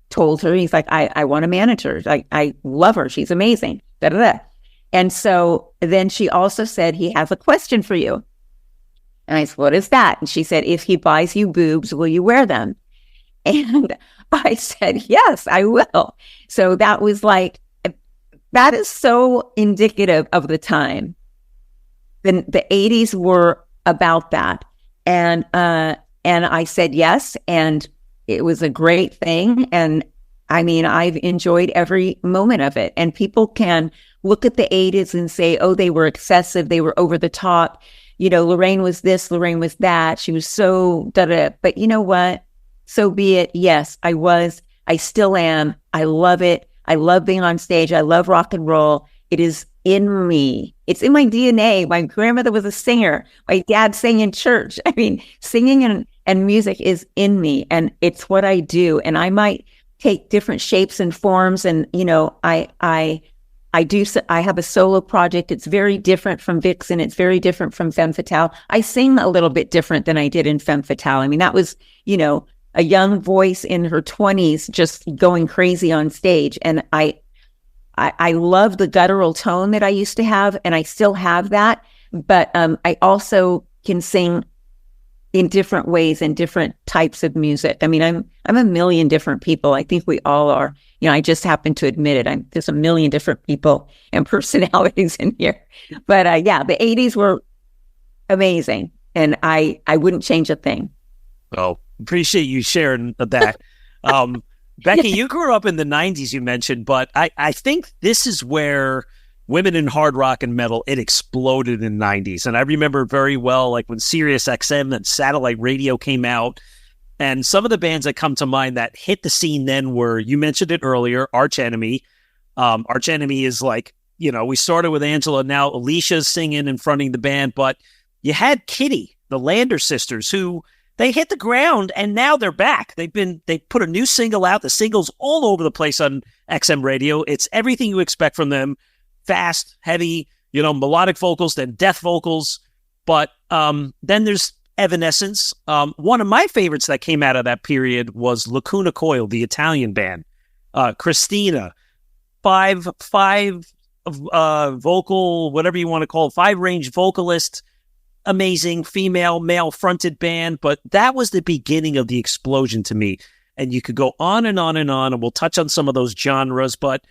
S3: told her, he's like, I want a manager. I love her. She's amazing. Da, da, da. And so then she also said, he has a question for you. And I said, what is that? And she said, if he buys you boobs, will you wear them? And I said, yes, I will. So that was like, that is so indicative of the time. The 80s were about that. And I said yes, and it was a great thing. And I mean, I've enjoyed every moment of it. And people can look at the 80s and say, oh, they were excessive, they were over the top. Lorraine was this, Lorraine was that. She was so da-da. But you know what? So be it. Yes, I was. I still am. I love it. I love being on stage. I love rock and roll. It is in me. It's in my DNA. My grandmother was a singer. My dad sang in church. I mean, singing and music is in me, and it's what I do. And I might take different shapes and forms. And, I have a solo project. It's very different from Vixen. It's very different from Femme Fatale. I sing a little bit different than I did in Femme Fatale. I mean, that was, a young voice in her 20s just going crazy on stage. And I love the guttural tone that I used to have, and I still have that. But I also can sing in different ways and different types of music. I mean, I'm a million different people. I think we all are. I just happen to admit it. There's a million different people and personalities in here. But the 80s were amazing, and I wouldn't change a thing.
S7: Oh, appreciate you sharing that. Becky, you grew up in the 90s, you mentioned, but I think this is where women in hard rock and metal, it exploded in the 90s. And I remember very well, like when Sirius XM and satellite radio came out, and some of the bands that come to mind that hit the scene then were, you mentioned it earlier, Arch Enemy. Arch Enemy is like, we started with Angela, now Alicia's singing and fronting the band, but you had Kitty, the Lander sisters, who they hit the ground and now they're back. They put a new single out. The single's all over the place on XM radio. It's everything you expect from them. Fast, heavy, melodic vocals, then death vocals. But then there's Evanescence. One of my favorites that came out of that period was Lacuna Coil, the Italian band. Christina, five vocal, whatever you want to call it, 5-range vocalist, amazing female, male-fronted band. But that was the beginning of the explosion to me. And you could go on and on and on, and we'll touch on some of those genres. But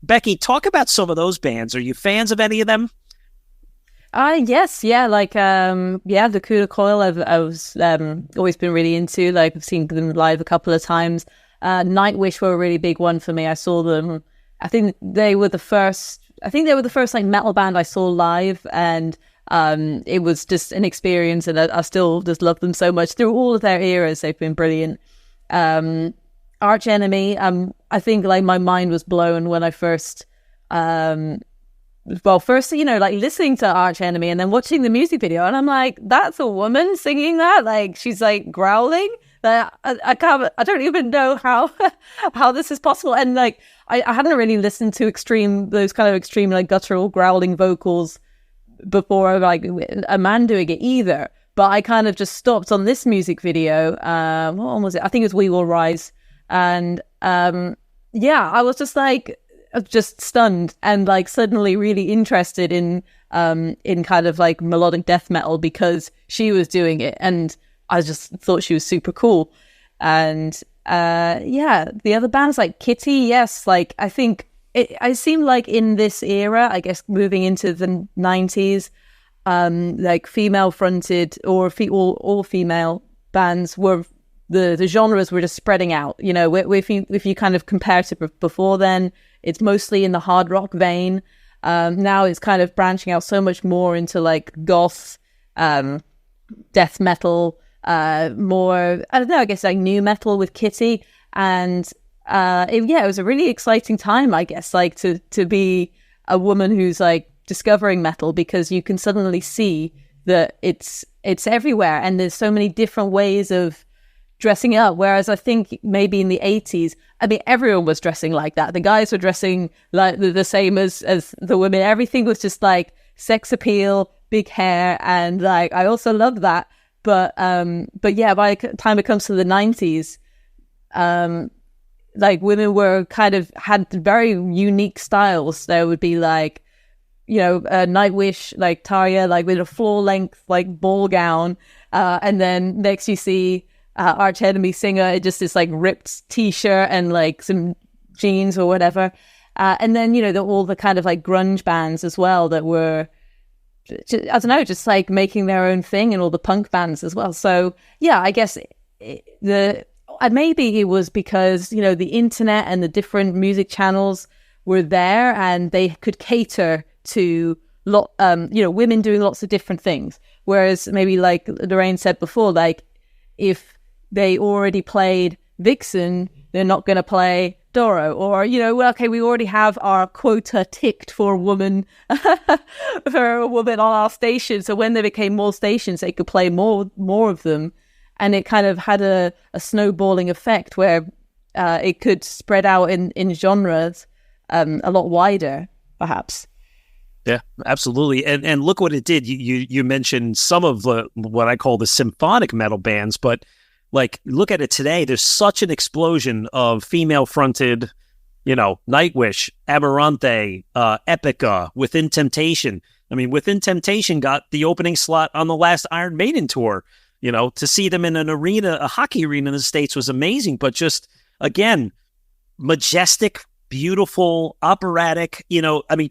S7: Becky, talk about some of those bands. Are you fans of any of them?
S6: Yes, yeah, the Lacuna Coil I've always been really into. Like, I've seen them live a couple of times. Nightwish were a really big one for me. I saw them, I think they were the first like metal band I saw live, and it was just an experience, and I still just love them so much. Through all of their eras, they've been brilliant. Arch Enemy, I think like my mind was blown when I first listening to Arch Enemy and then watching the music video, and I'm like, that's a woman singing that? Like, she's like growling? I don't even know how this is possible. And like, I hadn't really listened to those kind of extreme like guttural growling vocals before, like a man doing it either. But I kind of just stopped on this music video. What one was it? I think it was We Will Rise. And I was just stunned and like suddenly really interested in kind of like melodic death metal because she was doing it, and I just thought she was super cool. And the other bands like Kitty, yes, like I think I seem like in this era, I guess moving into the 90s, like female fronted or all female bands were the genres were just spreading out. If you kind of compare to before then, it's mostly in the hard rock vein. Now it's kind of branching out so much more into like goth, death metal, more, I don't know, I guess like new metal with Kitty. And it was a really exciting time, I guess, like to be a woman who's like discovering metal, because you can suddenly see that it's everywhere and there's so many different ways of dressing up. Whereas I think maybe in the 80s, I mean, everyone was dressing like that. The guys were dressing like the same as the women. Everything was just like sex appeal, big hair, and like I also love that. But yeah, by the time it comes to the 90s, like women were kind of had very unique styles. There would be like, Nightwish, like Tarja, like with a floor length like ball gown, and then next you see Arch Enemy singer, it just is like ripped t-shirt and like some jeans or whatever, and then all the kind of like grunge bands as well that were, I don't know, just like making their own thing, and all the punk bands as well. So yeah, I guess maybe it was because the internet and the different music channels were there, and they could cater to women doing lots of different things. Whereas maybe like Lorraine said before, like if they already played Vixen, they're not going to play Doro, or okay, we already have our quota ticked for a woman on our station. So when there became more stations, they could play more of them, and it kind of had a snowballing effect where it could spread out in genres a lot wider, perhaps.
S7: Yeah, absolutely. And look what it did. You mentioned some of what I call the symphonic metal bands, but like, look at it today. There's such an explosion of female-fronted, Nightwish, Amaranthe, Epica, Within Temptation. I mean, Within Temptation got the opening slot on the last Iron Maiden tour. To see them in an arena, a hockey arena in the States was amazing. But just, again, majestic, beautiful, operatic,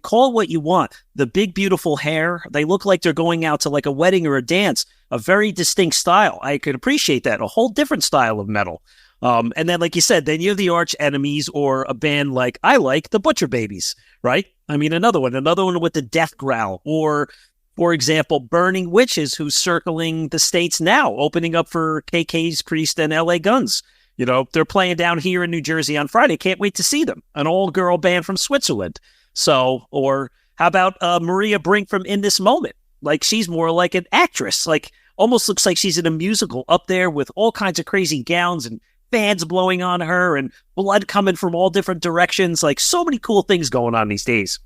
S7: call it what you want. The big, beautiful hair. They look like they're going out to like a wedding or a dance. A very distinct style. I could appreciate that. A whole different style of metal. And then, like you said, then you have the Arch Enemies, or a band like I like the Butcher Babies, right? I mean, another one with the death growl, or, for example, Burning Witches, who's circling the States now, opening up for KK's Priest and LA Guns. They're playing down here in New Jersey on Friday. Can't wait to see them. An all-girl band from Switzerland. So, or how about Maria Brink from In This Moment? Like, she's more like an actress. Like, almost looks like she's in a musical up there with all kinds of crazy gowns and fans blowing on her and blood coming from all different directions. Like, so many cool things going on these days.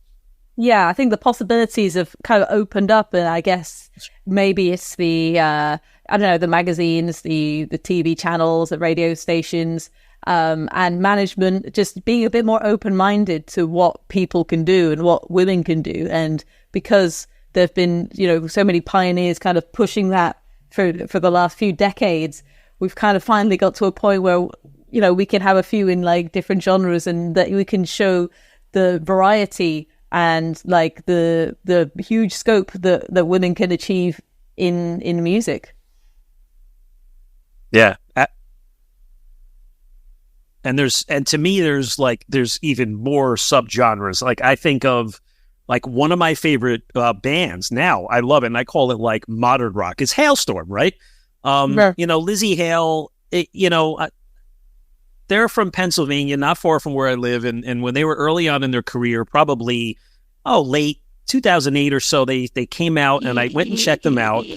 S6: Yeah, I think the possibilities have kind of opened up, and I guess maybe it's the, the magazines, the TV channels, the radio stations, and management just being a bit more open-minded to what people can do and what women can do. And because there've been, so many pioneers kind of pushing that for the last few decades, we've kind of finally got to a point where, we can have a few in like different genres, and that we can show the variety and like the huge scope that women can achieve in music.
S7: Yeah. And to me, there's even more subgenres. Like, I think of like one of my favorite bands now. I love it. And I call it like modern rock. It's Hailstorm, right? Lizzie Hale, they're from Pennsylvania, not far from where I live. And when they were early on in their career, probably, late 2008 or so, they came out, and I went and checked them out.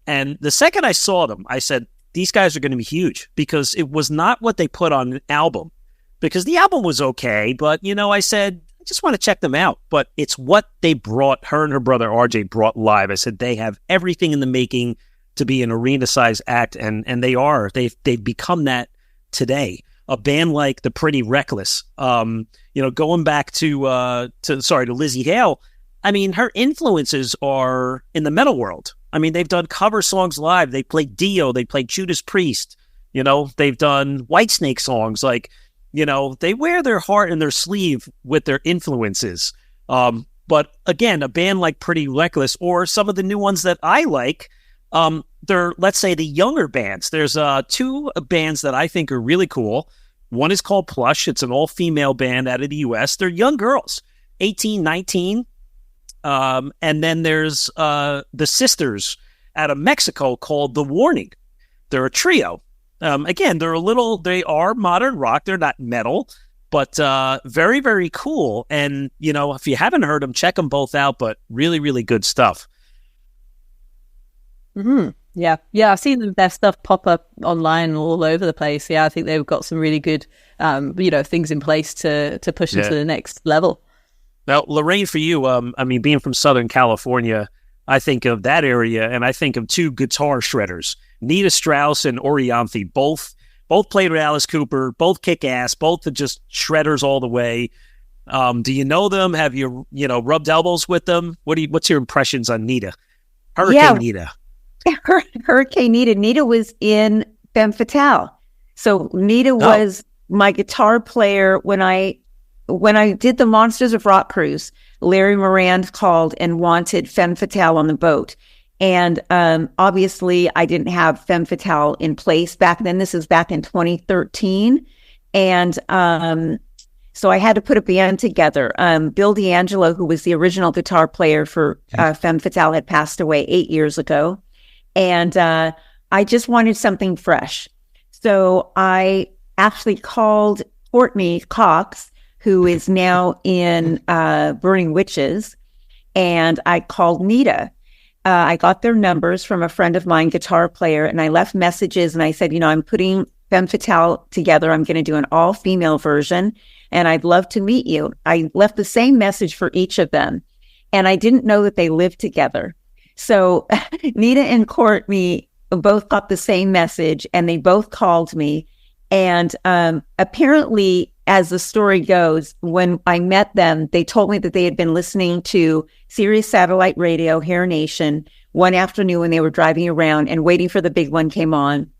S7: And the second I saw them, I said, these guys are going to be huge, because it was not what they put on an album, because the album was okay. But, I said, I just want to check them out. But it's what they brought, her and her brother RJ brought live. I said, they have everything in the making to be an arena-sized act, and they are. They've become that today. A band like the Pretty Reckless, going back to Lizzie Hale. I mean, her influences are in the metal world. I mean, they've done cover songs live. They played Dio. They played Judas Priest. They've done Whitesnake songs. Like, they wear their heart in their sleeve with their influences. But again, a band like Pretty Reckless, or some of the new ones that I like, they're, let's say, the younger bands. There's two bands that I think are really cool. One is called Plush. It's an all-female band out of the U.S. They're young girls, 18, 19. And then there's the Sisters out of Mexico called The Warning. They're a trio. Again, they are modern rock. They're not metal, but very, very cool. And, if you haven't heard them, check them both out, but really, really good stuff.
S6: Mm-hmm. Yeah. I've seen their stuff pop up online all over the place. Yeah, I think they've got some really good, things in place to push them to the next level.
S7: Now, Lorraine, for you, being from Southern California, I think of that area, and I think of two guitar shredders, Nita Strauss and Orianthi. Both played with Alice Cooper, both kick ass, both are just shredders all the way. Do you know them? Have you, rubbed elbows with them? What's your impressions on Nita? Hurricane Nita.
S3: Hurricane Nita. Nita was in Femme Fatale. So Nita was my guitar player when I did the Monsters of Rock cruise. Larry Morand called and wanted Femme Fatale on the boat. And obviously I didn't have Femme Fatale in place back then. This is back in 2013. And so I had to put a band together. Bill D'Angelo, who was the original guitar player for Femme Fatale, had passed away 8 years ago. And I just wanted something fresh. So I actually called Courtney Cox, who is now in Burning Witches, and I called Nita. I got their numbers from a friend of mine, guitar player, and I left messages, and I said, I'm putting Femme Fatale together. I'm going to do an all-female version, and I'd love to meet you. I left the same message for each of them, and I didn't know that they lived together. So Nita and Courtney both got the same message, and they both called me. And apparently, as the story goes, when I met them, they told me that they had been listening to Sirius Satellite Radio, Hair Nation, one afternoon when they were driving around and Waiting for the Big One came on.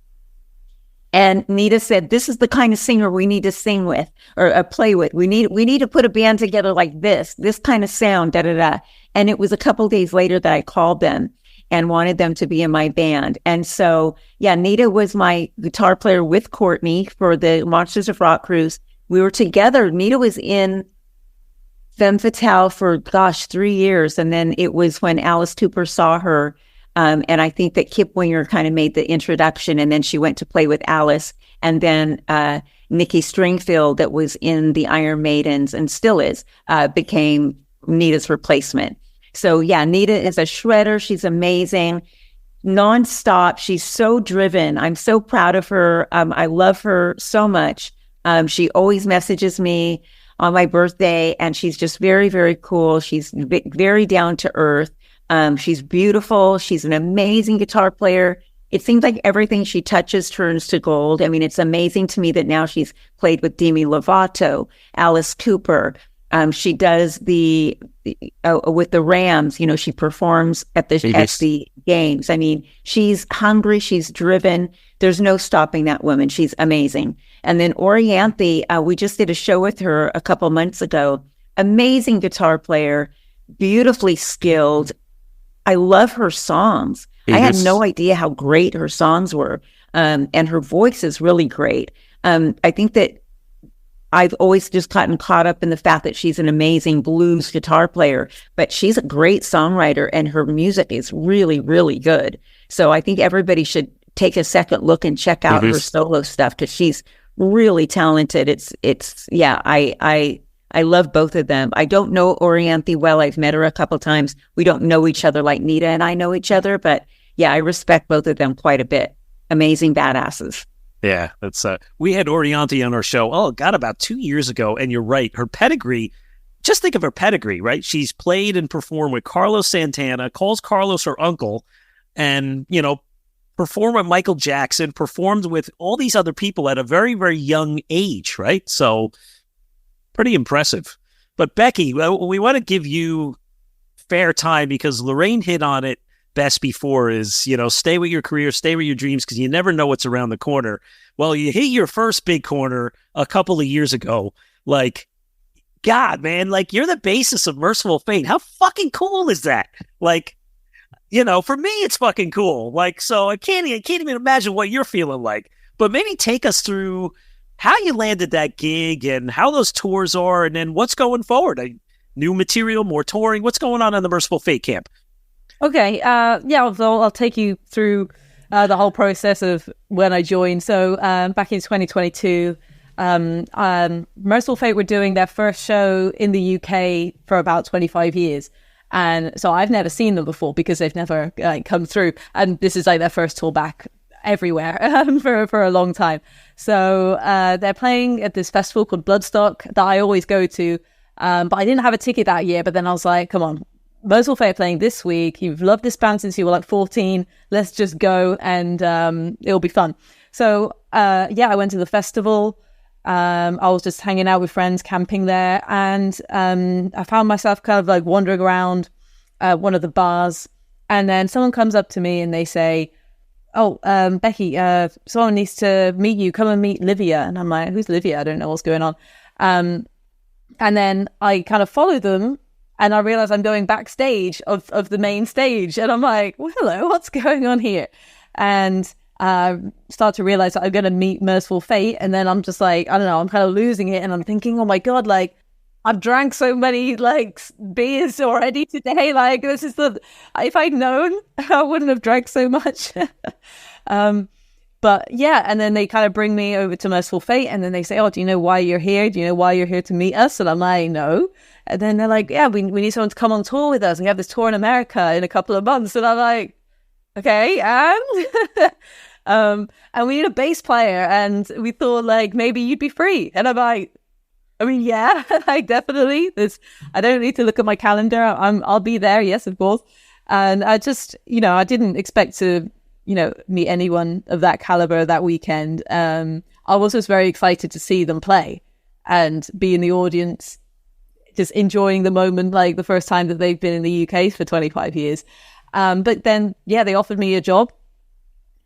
S3: And Nita said, this is the kind of singer we need to sing with or play with. We need to put a band together like this kind of sound, da-da-da. And it was a couple days later that I called them and wanted them to be in my band. And so, yeah, Nita was my guitar player with Courtney for the Monsters of Rock cruise. We were together. Nita was in Femme Fatale for, 3 years. And then it was when Alice Cooper saw her. And I think that Kip Winger kind of made the introduction, and then she went to play with Alice. And then Nikki Stringfield, that was in the Iron Maidens and still is, became Nita's replacement. So yeah, Nita is a shredder. She's amazing, nonstop. She's so driven. I'm so proud of her. I love her so much. She always messages me on my birthday, and she's just very, very cool. She's very down to earth. She's beautiful. She's an amazing guitar player. It seems like everything she touches turns to gold. I mean, it's amazing to me that now she's played with Demi Lovato, Alice Cooper. She does with the Rams, she performs at the games. I mean, she's hungry. She's driven. There's no stopping that woman. She's amazing. And then Orianthi, we just did a show with her a couple months ago. Amazing guitar player, beautifully skilled. I love her songs. I had no idea how great her songs were. And her voice is really great. I think that I've always just gotten caught up in the fact that she's an amazing blues guitar player, but she's a great songwriter and her music is really, really good. So I think everybody should take a second look and check out her solo stuff because she's really talented. I love both of them. I don't know Orianthi well. I've met her a couple times. We don't know each other like Nita and I know each other, but yeah, I respect both of them quite a bit. Amazing badasses.
S7: Yeah, that's we had Orianthi on our show, about 2 years ago, and you're right. Her pedigree, just think of her pedigree, right? She's played and performed with Carlos Santana, calls Carlos her uncle, and, performed with Michael Jackson, performed with all these other people at a very, very young age, right? So pretty impressive. But Becky, we want to give you fair time because Lorraine hit on it best before is, stay with your career, stay with your dreams, because you never know what's around the corner. Well, you hit your first big corner a couple of years ago. Like, God, man, like you're the basis of Mercyful Fate. How fucking cool is that? Like, for me, it's fucking cool. Like, so I can't even imagine what you're feeling like. But maybe take us through how you landed that gig and how those tours are, and then what's going forward. New material, more touring. What's going on in the Mercyful Fate camp?
S6: Okay, I'll take you through the whole process of when I joined. So back in 2022, Mercyful Fate were doing their first show in the UK for about 25 years. And so I've never seen them before because they've never come through. And this is like their first tour back everywhere for a long time. So they're playing at this festival called Bloodstock that I always go to. But I didn't have a ticket that year. But then I was like, come on. Mercyful Fate playing this week. You've loved this band since you were like 14. Let's just go and it'll be fun. So I went to the festival. I was just hanging out with friends, camping there, and I found myself kind of like wandering around one of the bars, and then someone comes up to me and they say, "Oh, Becky, someone needs to meet you. Come and meet Livia." And I'm like, "Who's Livia? I don't know what's going on." And then I kind of follow them. And I realize I'm going backstage of the main stage. And I'm like, well, hello, what's going on here? And start to realize that I'm going to meet Mercyful Fate. And then I'm just like, I don't know, I'm kind of losing it. And I'm thinking, oh my God, like, I've drank so many, like, beers already today. Like, this is if I'd known, I wouldn't have drank so much. But yeah, and then they kind of bring me over to Mercyful Fate. And then they say, oh, do you know why you're here? Do you know why you're here to meet us? And I'm like, no. And then they're like, yeah, we need someone to come on tour with us. We have this tour in America in a couple of months. And I'm like, okay, and? And we need a bass player, and we thought like maybe you'd be free. And I'm like, I mean, yeah, like definitely. I don't need to look at my calendar. I'll be there. Yes, of course. And I just, I didn't expect to, meet anyone of that caliber that weekend. I was just very excited to see them play and be in the audience, just enjoying the moment, like the first time that they've been in the UK for 25 years. But then, they offered me a job.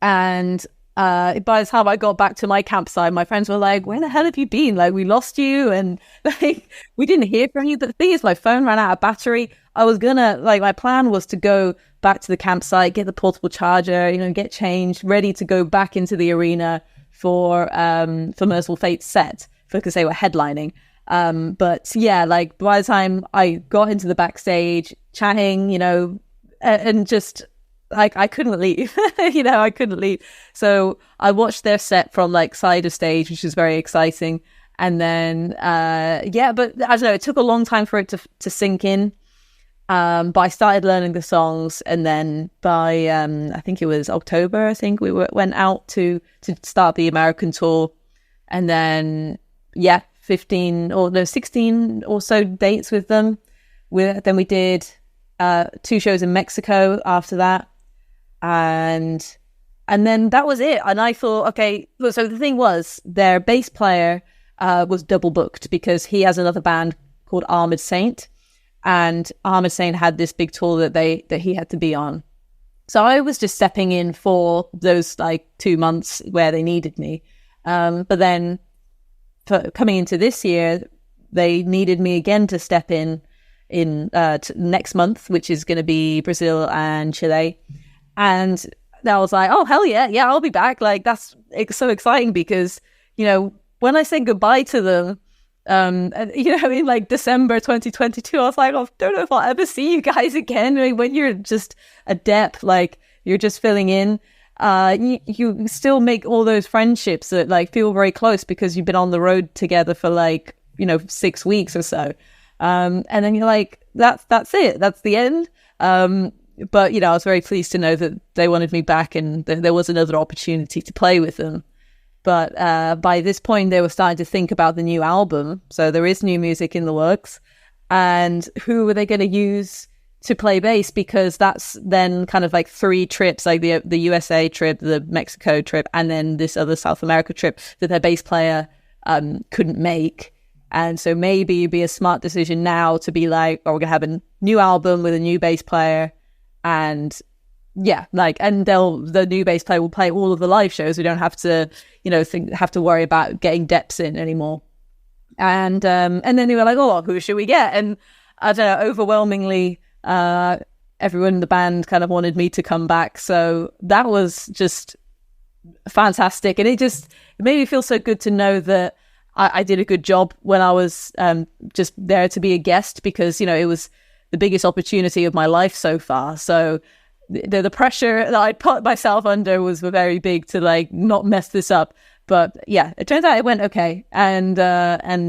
S6: And by the time I got back to my campsite, my friends were like, where the hell have you been? Like, we lost you. And like, we didn't hear from you. But the thing is, my phone ran out of battery. I was gonna, my plan was to go back to the campsite, get the portable charger, get changed, ready to go back into the arena for Mercyful Fate's set, because they were headlining. But yeah, like by the time I got into the backstage, chatting, and just like I couldn't leave, I couldn't leave. So I watched their set from like side of stage, which was very exciting. And then, but I don't know, it took a long time for it to sink in. But I started learning the songs, and then by I think it was October, we went out to start the American tour, and then 16 or so dates with them. Then we did 2 shows in Mexico after that, and then that was it. And I thought, okay, so the thing was, their bass player was double booked because he has another band called Armored Saint. And Armored Saint had this big tour that he had to be on. So I was just stepping in for those 2 months where they needed me. But then for coming into this year, they needed me again to step in next month, which is going to be Brazil and Chile. And I was like, oh, hell yeah, I'll be back. Like, it's so exciting because, when I say goodbye to them, in like December 2022, I was like, I don't know if I'll ever see you guys again. I mean, when you're just a dep, like you're just filling in, you still make all those friendships that feel very close because you've been on the road together for 6 weeks or so. And then you're like, that's it. That's the end. But, I was very pleased to know that they wanted me back and there was another opportunity to play with them. But by this point, they were starting to think about the new album. So there is new music in the works. And who were they going to use to play bass? Because that's then kind of 3 trips, like the USA trip, the Mexico trip, and then this other South America trip that their bass player couldn't make. And so maybe it'd be a smart decision now to be like, we're going to have a new album with a new bass player. And and the new bass player will play all of the live shows. We don't have to, have to worry about getting deps in anymore. And then they were like, oh, who should we get? And I don't know, overwhelmingly, everyone in the band kind of wanted me to come back. So that was just fantastic. And it made me feel so good to know that I did a good job when I was just there to be a guest, because, it was the biggest opportunity of my life so far. So the pressure that I put myself under was very big to not mess this up. But yeah, it turns out it went okay. And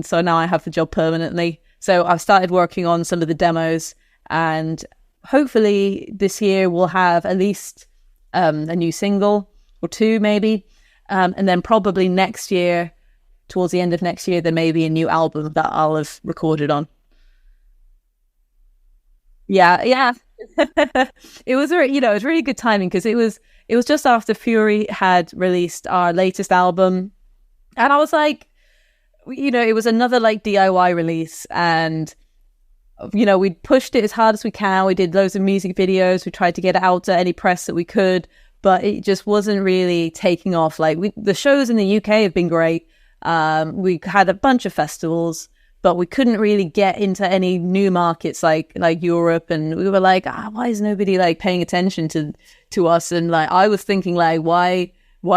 S6: so now I have the job permanently. So I've started working on some of the demos, and hopefully this year we'll have at least a new single or 2 maybe. And then probably next year, towards the end of next year, there may be a new album that I'll have recorded on. Yeah. It was it was really good timing because it was just after Fury had released our latest album, and I was like, it was another DIY release, and we pushed it as hard as we can. We did loads of music videos. We tried to get it out to any press that we could, but it just wasn't really taking off. The shows in the UK have been great. We had a bunch of festivals, but we couldn't really get into any new markets like Europe, and we were like, why is nobody paying attention to us? And I was thinking why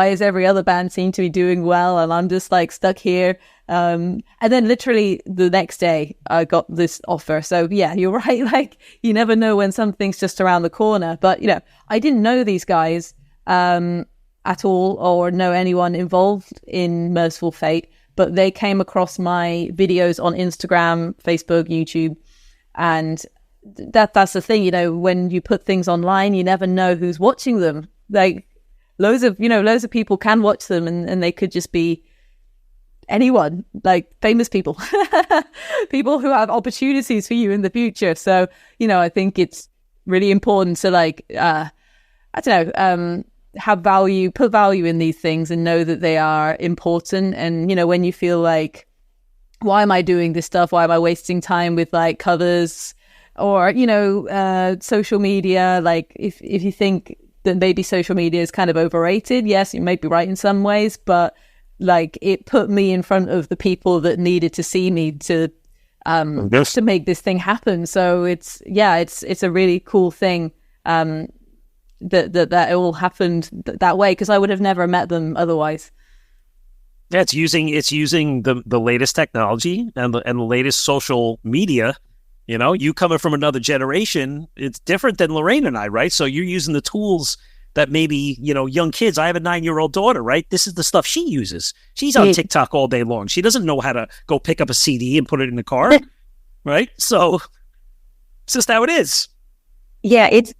S6: is every other band seem to be doing well and I'm just stuck here? And then literally the next day I got this offer. So yeah, you're right. You never know when something's just around the corner. But I didn't know these guys at all or know anyone involved in Mercyful Fate. But they came across my videos on Instagram, Facebook, YouTube, and that's the thing. When you put things online, you never know who's watching them. loads of people can watch them, and they could just be anyone, like famous people, people who have opportunities for you in the future. So, I think it's really important to have value, put value in these things and know that they are important. And, when you feel like, why am I doing this stuff? Why am I wasting time with like covers or, social media? Like if you think that maybe social media is kind of overrated, yes, you may be right in some ways, but like it put me in front of the people that needed to see me to make this thing happen. So it's a really cool thing that it all happened that way, because I would have never met them otherwise.
S7: Yeah, it's using the latest technology and the latest social media. You coming from another generation, it's different than Lorraine and I, right? So you're using the tools that maybe, young kids. I have a 9-year-old daughter, right? This is the stuff she uses. She's on TikTok all day long. She doesn't know how to go pick up a CD and put it in the car, right? So it's just how it is.
S3: It's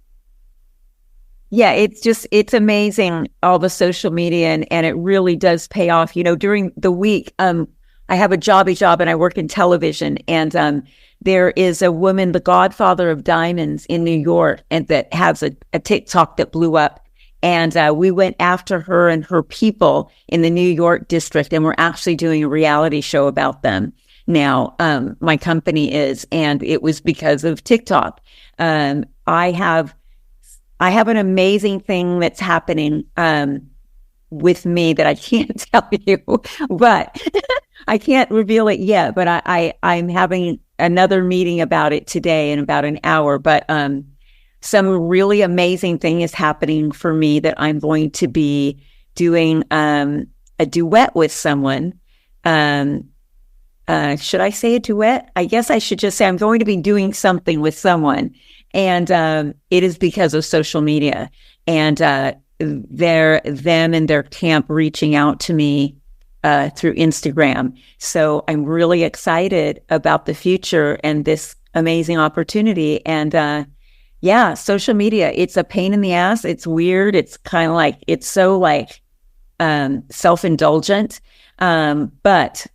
S3: amazing, all the social media, and it really does pay off. During the week, I have a jobby job and I work in television, and there is a woman, the godfather of diamonds in New York, and that has a TikTok that blew up. And we went after her and her people in the New York district, and we're actually doing a reality show about them now. My company is, and it was because of TikTok. I have an amazing thing that's happening with me that I can't tell you, but I can't reveal it yet. But I'm having another meeting about it today in about an hour. But some really amazing thing is happening for me that I'm going to be doing a duet with someone. Should I say a duet? I guess I should just say I'm going to be doing something with someone. And it is because of social media and them and their camp reaching out to me through Instagram. So I'm really excited about the future and this amazing opportunity. And social media, it's a pain in the ass. It's weird. It's kind of like, it's so like self-indulgent. But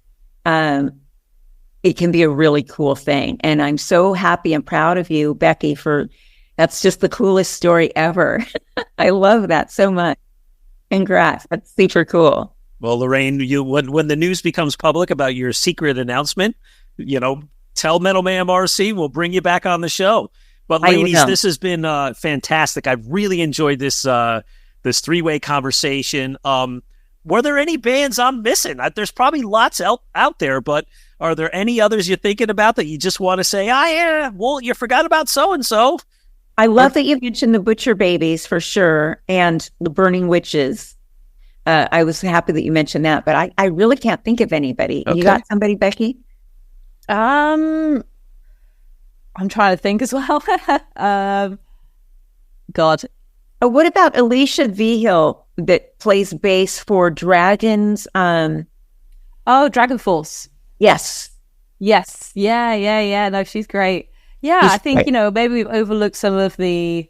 S3: it can be a really cool thing. And I'm so happy and proud of you, Becky, that's just the coolest story ever. I love that so much. Congrats. That's super cool.
S7: Well, Lorraine, when the news becomes public about your secret announcement, tell Metal Mayhem RC, we'll bring you back on the show. But ladies, this has been fantastic. I've really enjoyed this three-way conversation. Were there any bands I'm missing? There's probably lots out there, but are there any others you're thinking about that you just want to say, you forgot about so-and-so?
S3: I love that you mentioned the Butcher Babies for sure, and the Burning Witches. I was happy that you mentioned that, but I really can't think of anybody. Okay. You got somebody, Becky?
S6: I'm trying to think as well. God.
S3: Oh, what about Alicia Vigil that plays bass for Dragons?
S6: Dragon Force.
S3: Yes.
S6: Yeah. No, she's great. Yeah, I think, great. Maybe we've overlooked some of the,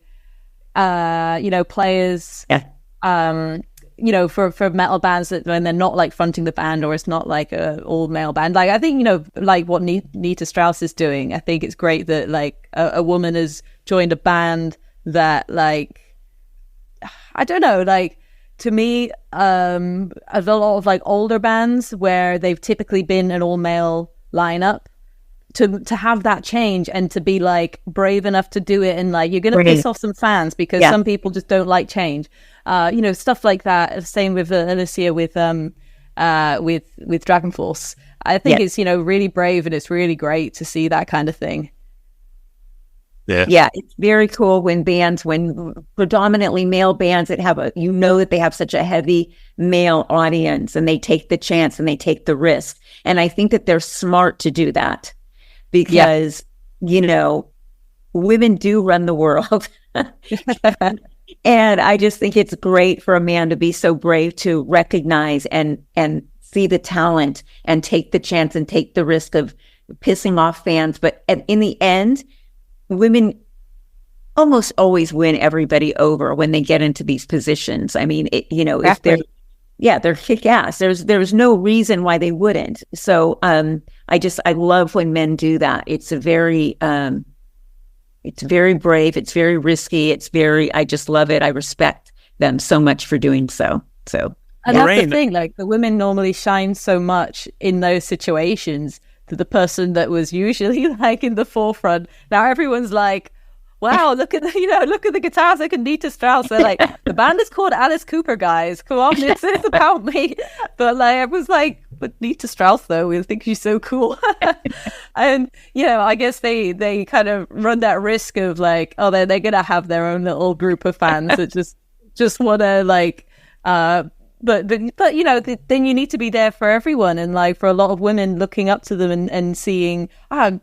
S6: players, for metal bands that when they're not like fronting the band or it's not like a all male band. Like, I think, like what Nita Strauss is doing, I think it's great that like a woman has joined a band that like, I don't know, like, to me, a lot of like older bands where they've typically been an all-male lineup, to have that change and to be like brave enough to do it, and like you're gonna piss off some fans because some people just don't like change, stuff like that. Same with Alicia with Dragon Force. I think it's really brave, and it's really great to see that kind of thing.
S3: Yeah, it's very cool when predominantly male bands that have that they have such a heavy male audience, and they take the chance and they take the risk. And I think that they're smart to do that because, women do run the world. And I just think it's great for a man to be so brave to recognize and see the talent and take the chance and take the risk of pissing off fans. But in the end, women almost always win everybody over when they get into these positions. I mean, if they're kick-ass. There's no reason why they wouldn't. So I love when men do that. It's very brave. It's very risky. I just love it. I respect them so much for doing so.
S6: And Lorraine, that's the thing, like the women normally shine so much in those situations that the person that was usually like in the forefront, now everyone's like, wow, look at the guitars like Anita Strauss. They're like, the band is called Alice Cooper, guys. Come on, it's about me. But like, I was like, but Anita Strauss though, we think she's so cool. And I guess they kind of run that risk of like, oh, they're gonna have their own little group of fans that just want to like, but then you need to be there for everyone, and like for a lot of women looking up to them and seeing,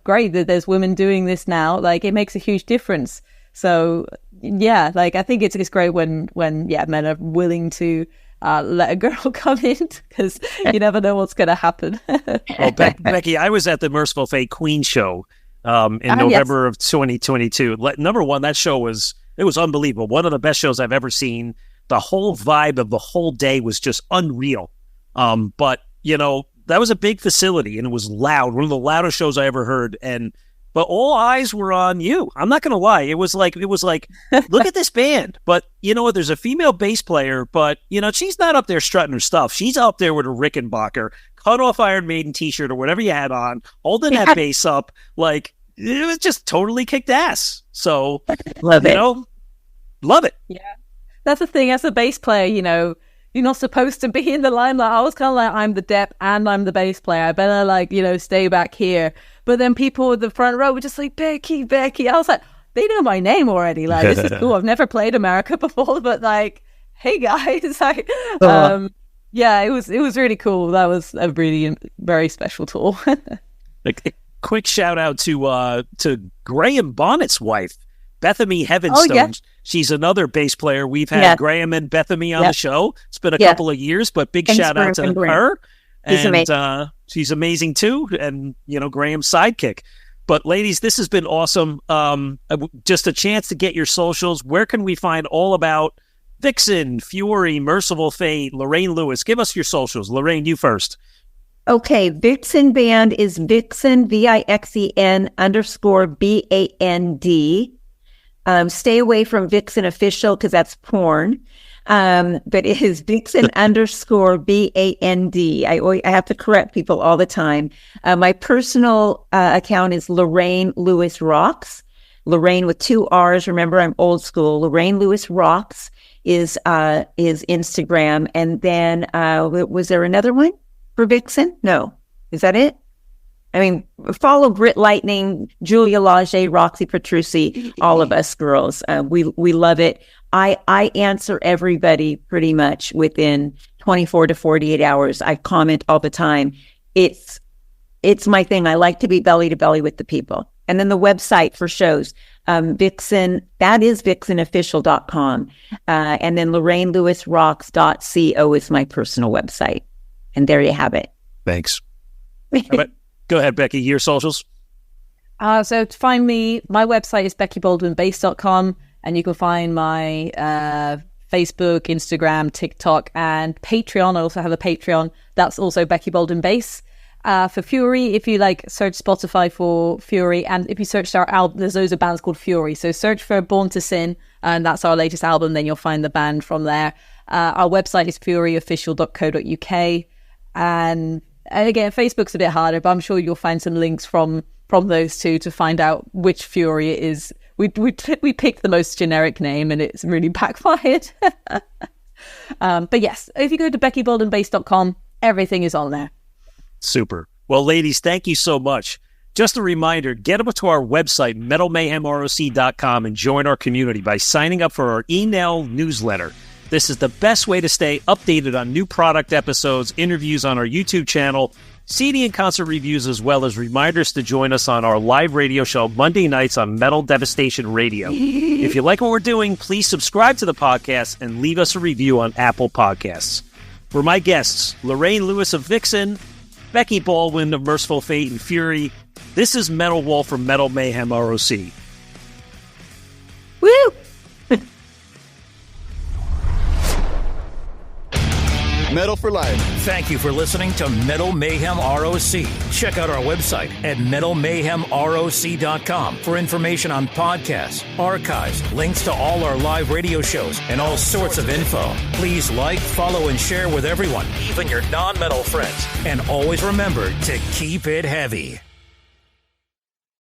S6: great that there's women doing this now, like it makes a huge difference. So yeah, like I think it's great when men are willing to let a girl come in, because you never know what's going to happen.
S7: Well, Becky, I was at the Mercyful Fate Queen show in November of 2022. Number one, that show was unbelievable. One of the best shows I've ever seen. The whole vibe of the whole day was just unreal. But that was a big facility and it was loud. One of the loudest shows I ever heard. But all eyes were on you. I'm not going to lie. It was like, look at this band. But you know what? There's a female bass player, but she's not up there strutting her stuff. She's up there with a Rickenbacker, cut off Iron Maiden t-shirt or whatever you had on, holding that bass up. Like, it was just totally kicked ass. So, love it. Yeah.
S6: That's the thing, as a bass player, you're not supposed to be in the limelight. I was kind of like, I'm the dep and I'm the bass player. I better stay back here. But then people at the front row were just like, Becky. I was like, they know my name already. Like, this is cool. I've never played America before, but like, hey guys. Yeah, it was really cool. That was a really very special tour.
S7: A quick shout out to Graham Bonnet's wife, Bethany Heavenstone. Oh, yeah. She's another bass player. We've had Graham and Bethany on the show. It's been a couple of years, but big shout out to her. And she's amazing too. And, Graham's sidekick. But ladies, this has been awesome. Just a chance to get your socials. Where can we find all about Vixen, Fury, Mercyful Fate, Lorraine Lewis? Give us your socials. Lorraine, you first.
S3: Okay, Vixen Band is Vixen, VIXEN _BAND. Stay away from Vixen Official because that's porn. But it is Vixen _BAND. I have to correct people all the time. My personal account is Lorraine Lewis Rocks. Lorraine with 2 R's. Remember, I'm old school. Lorraine Lewis Rocks is Instagram. And then was there another one for Vixen? No. Is that it? I mean, follow Brit Lightning, Julia Lage, Roxy Petrucci, all of us girls. We love it. I answer everybody pretty much within 24 to 48 hours. I comment all the time. It's my thing. I like to be belly to belly with the people. And then the website for shows, Vixen, that is vixenofficial.com. And then LorraineLewisRocks.co is my personal website. And there you have it.
S7: Thanks. Go ahead, Becky, your socials.
S6: So to find me, my website is beckybaldwinbass.com, and you can find my Facebook, Instagram, TikTok, and Patreon. I also have a Patreon. That's also Becky Baldwin Bass. For Fury, if you search Spotify for Fury, and if you search our album, there's loads of bands called Fury. So search for Born to Sin, and that's our latest album. Then you'll find the band from there. Our website is furyofficial.co.uk. And again, Facebook's a bit harder, but I'm sure you'll find some links from those two to find out which Fury it is. We picked the most generic name, and it's really backfired. But yes, if you go to beckybaldwinbass.com, everything is on there.
S7: Super. Well, ladies, thank you so much. Just a reminder, get up to our website, metalmayhemroc.com, and join our community by signing up for our email newsletter. This is the best way to stay updated on new product episodes, interviews on our YouTube channel, CD and concert reviews, as well as reminders to join us on our live radio show Monday nights on Metal Devastation Radio. If you like what we're doing, please subscribe to the podcast and leave us a review on Apple Podcasts. For my guests, Lorraine Lewis of Vixen, Becky Baldwin of Mercyful Fate and Fury, this is Metal Wolf from Metal Mayhem ROC.
S3: Woo!
S14: Metal for life.
S4: Thank you for listening to Metal Mayhem ROC. Check out our website at metalmayhemroc.com for information on podcasts, archives, links to all our live radio shows, and all sorts of info. Please like, follow, and share with everyone, even your non-metal friends. And always remember to keep it heavy.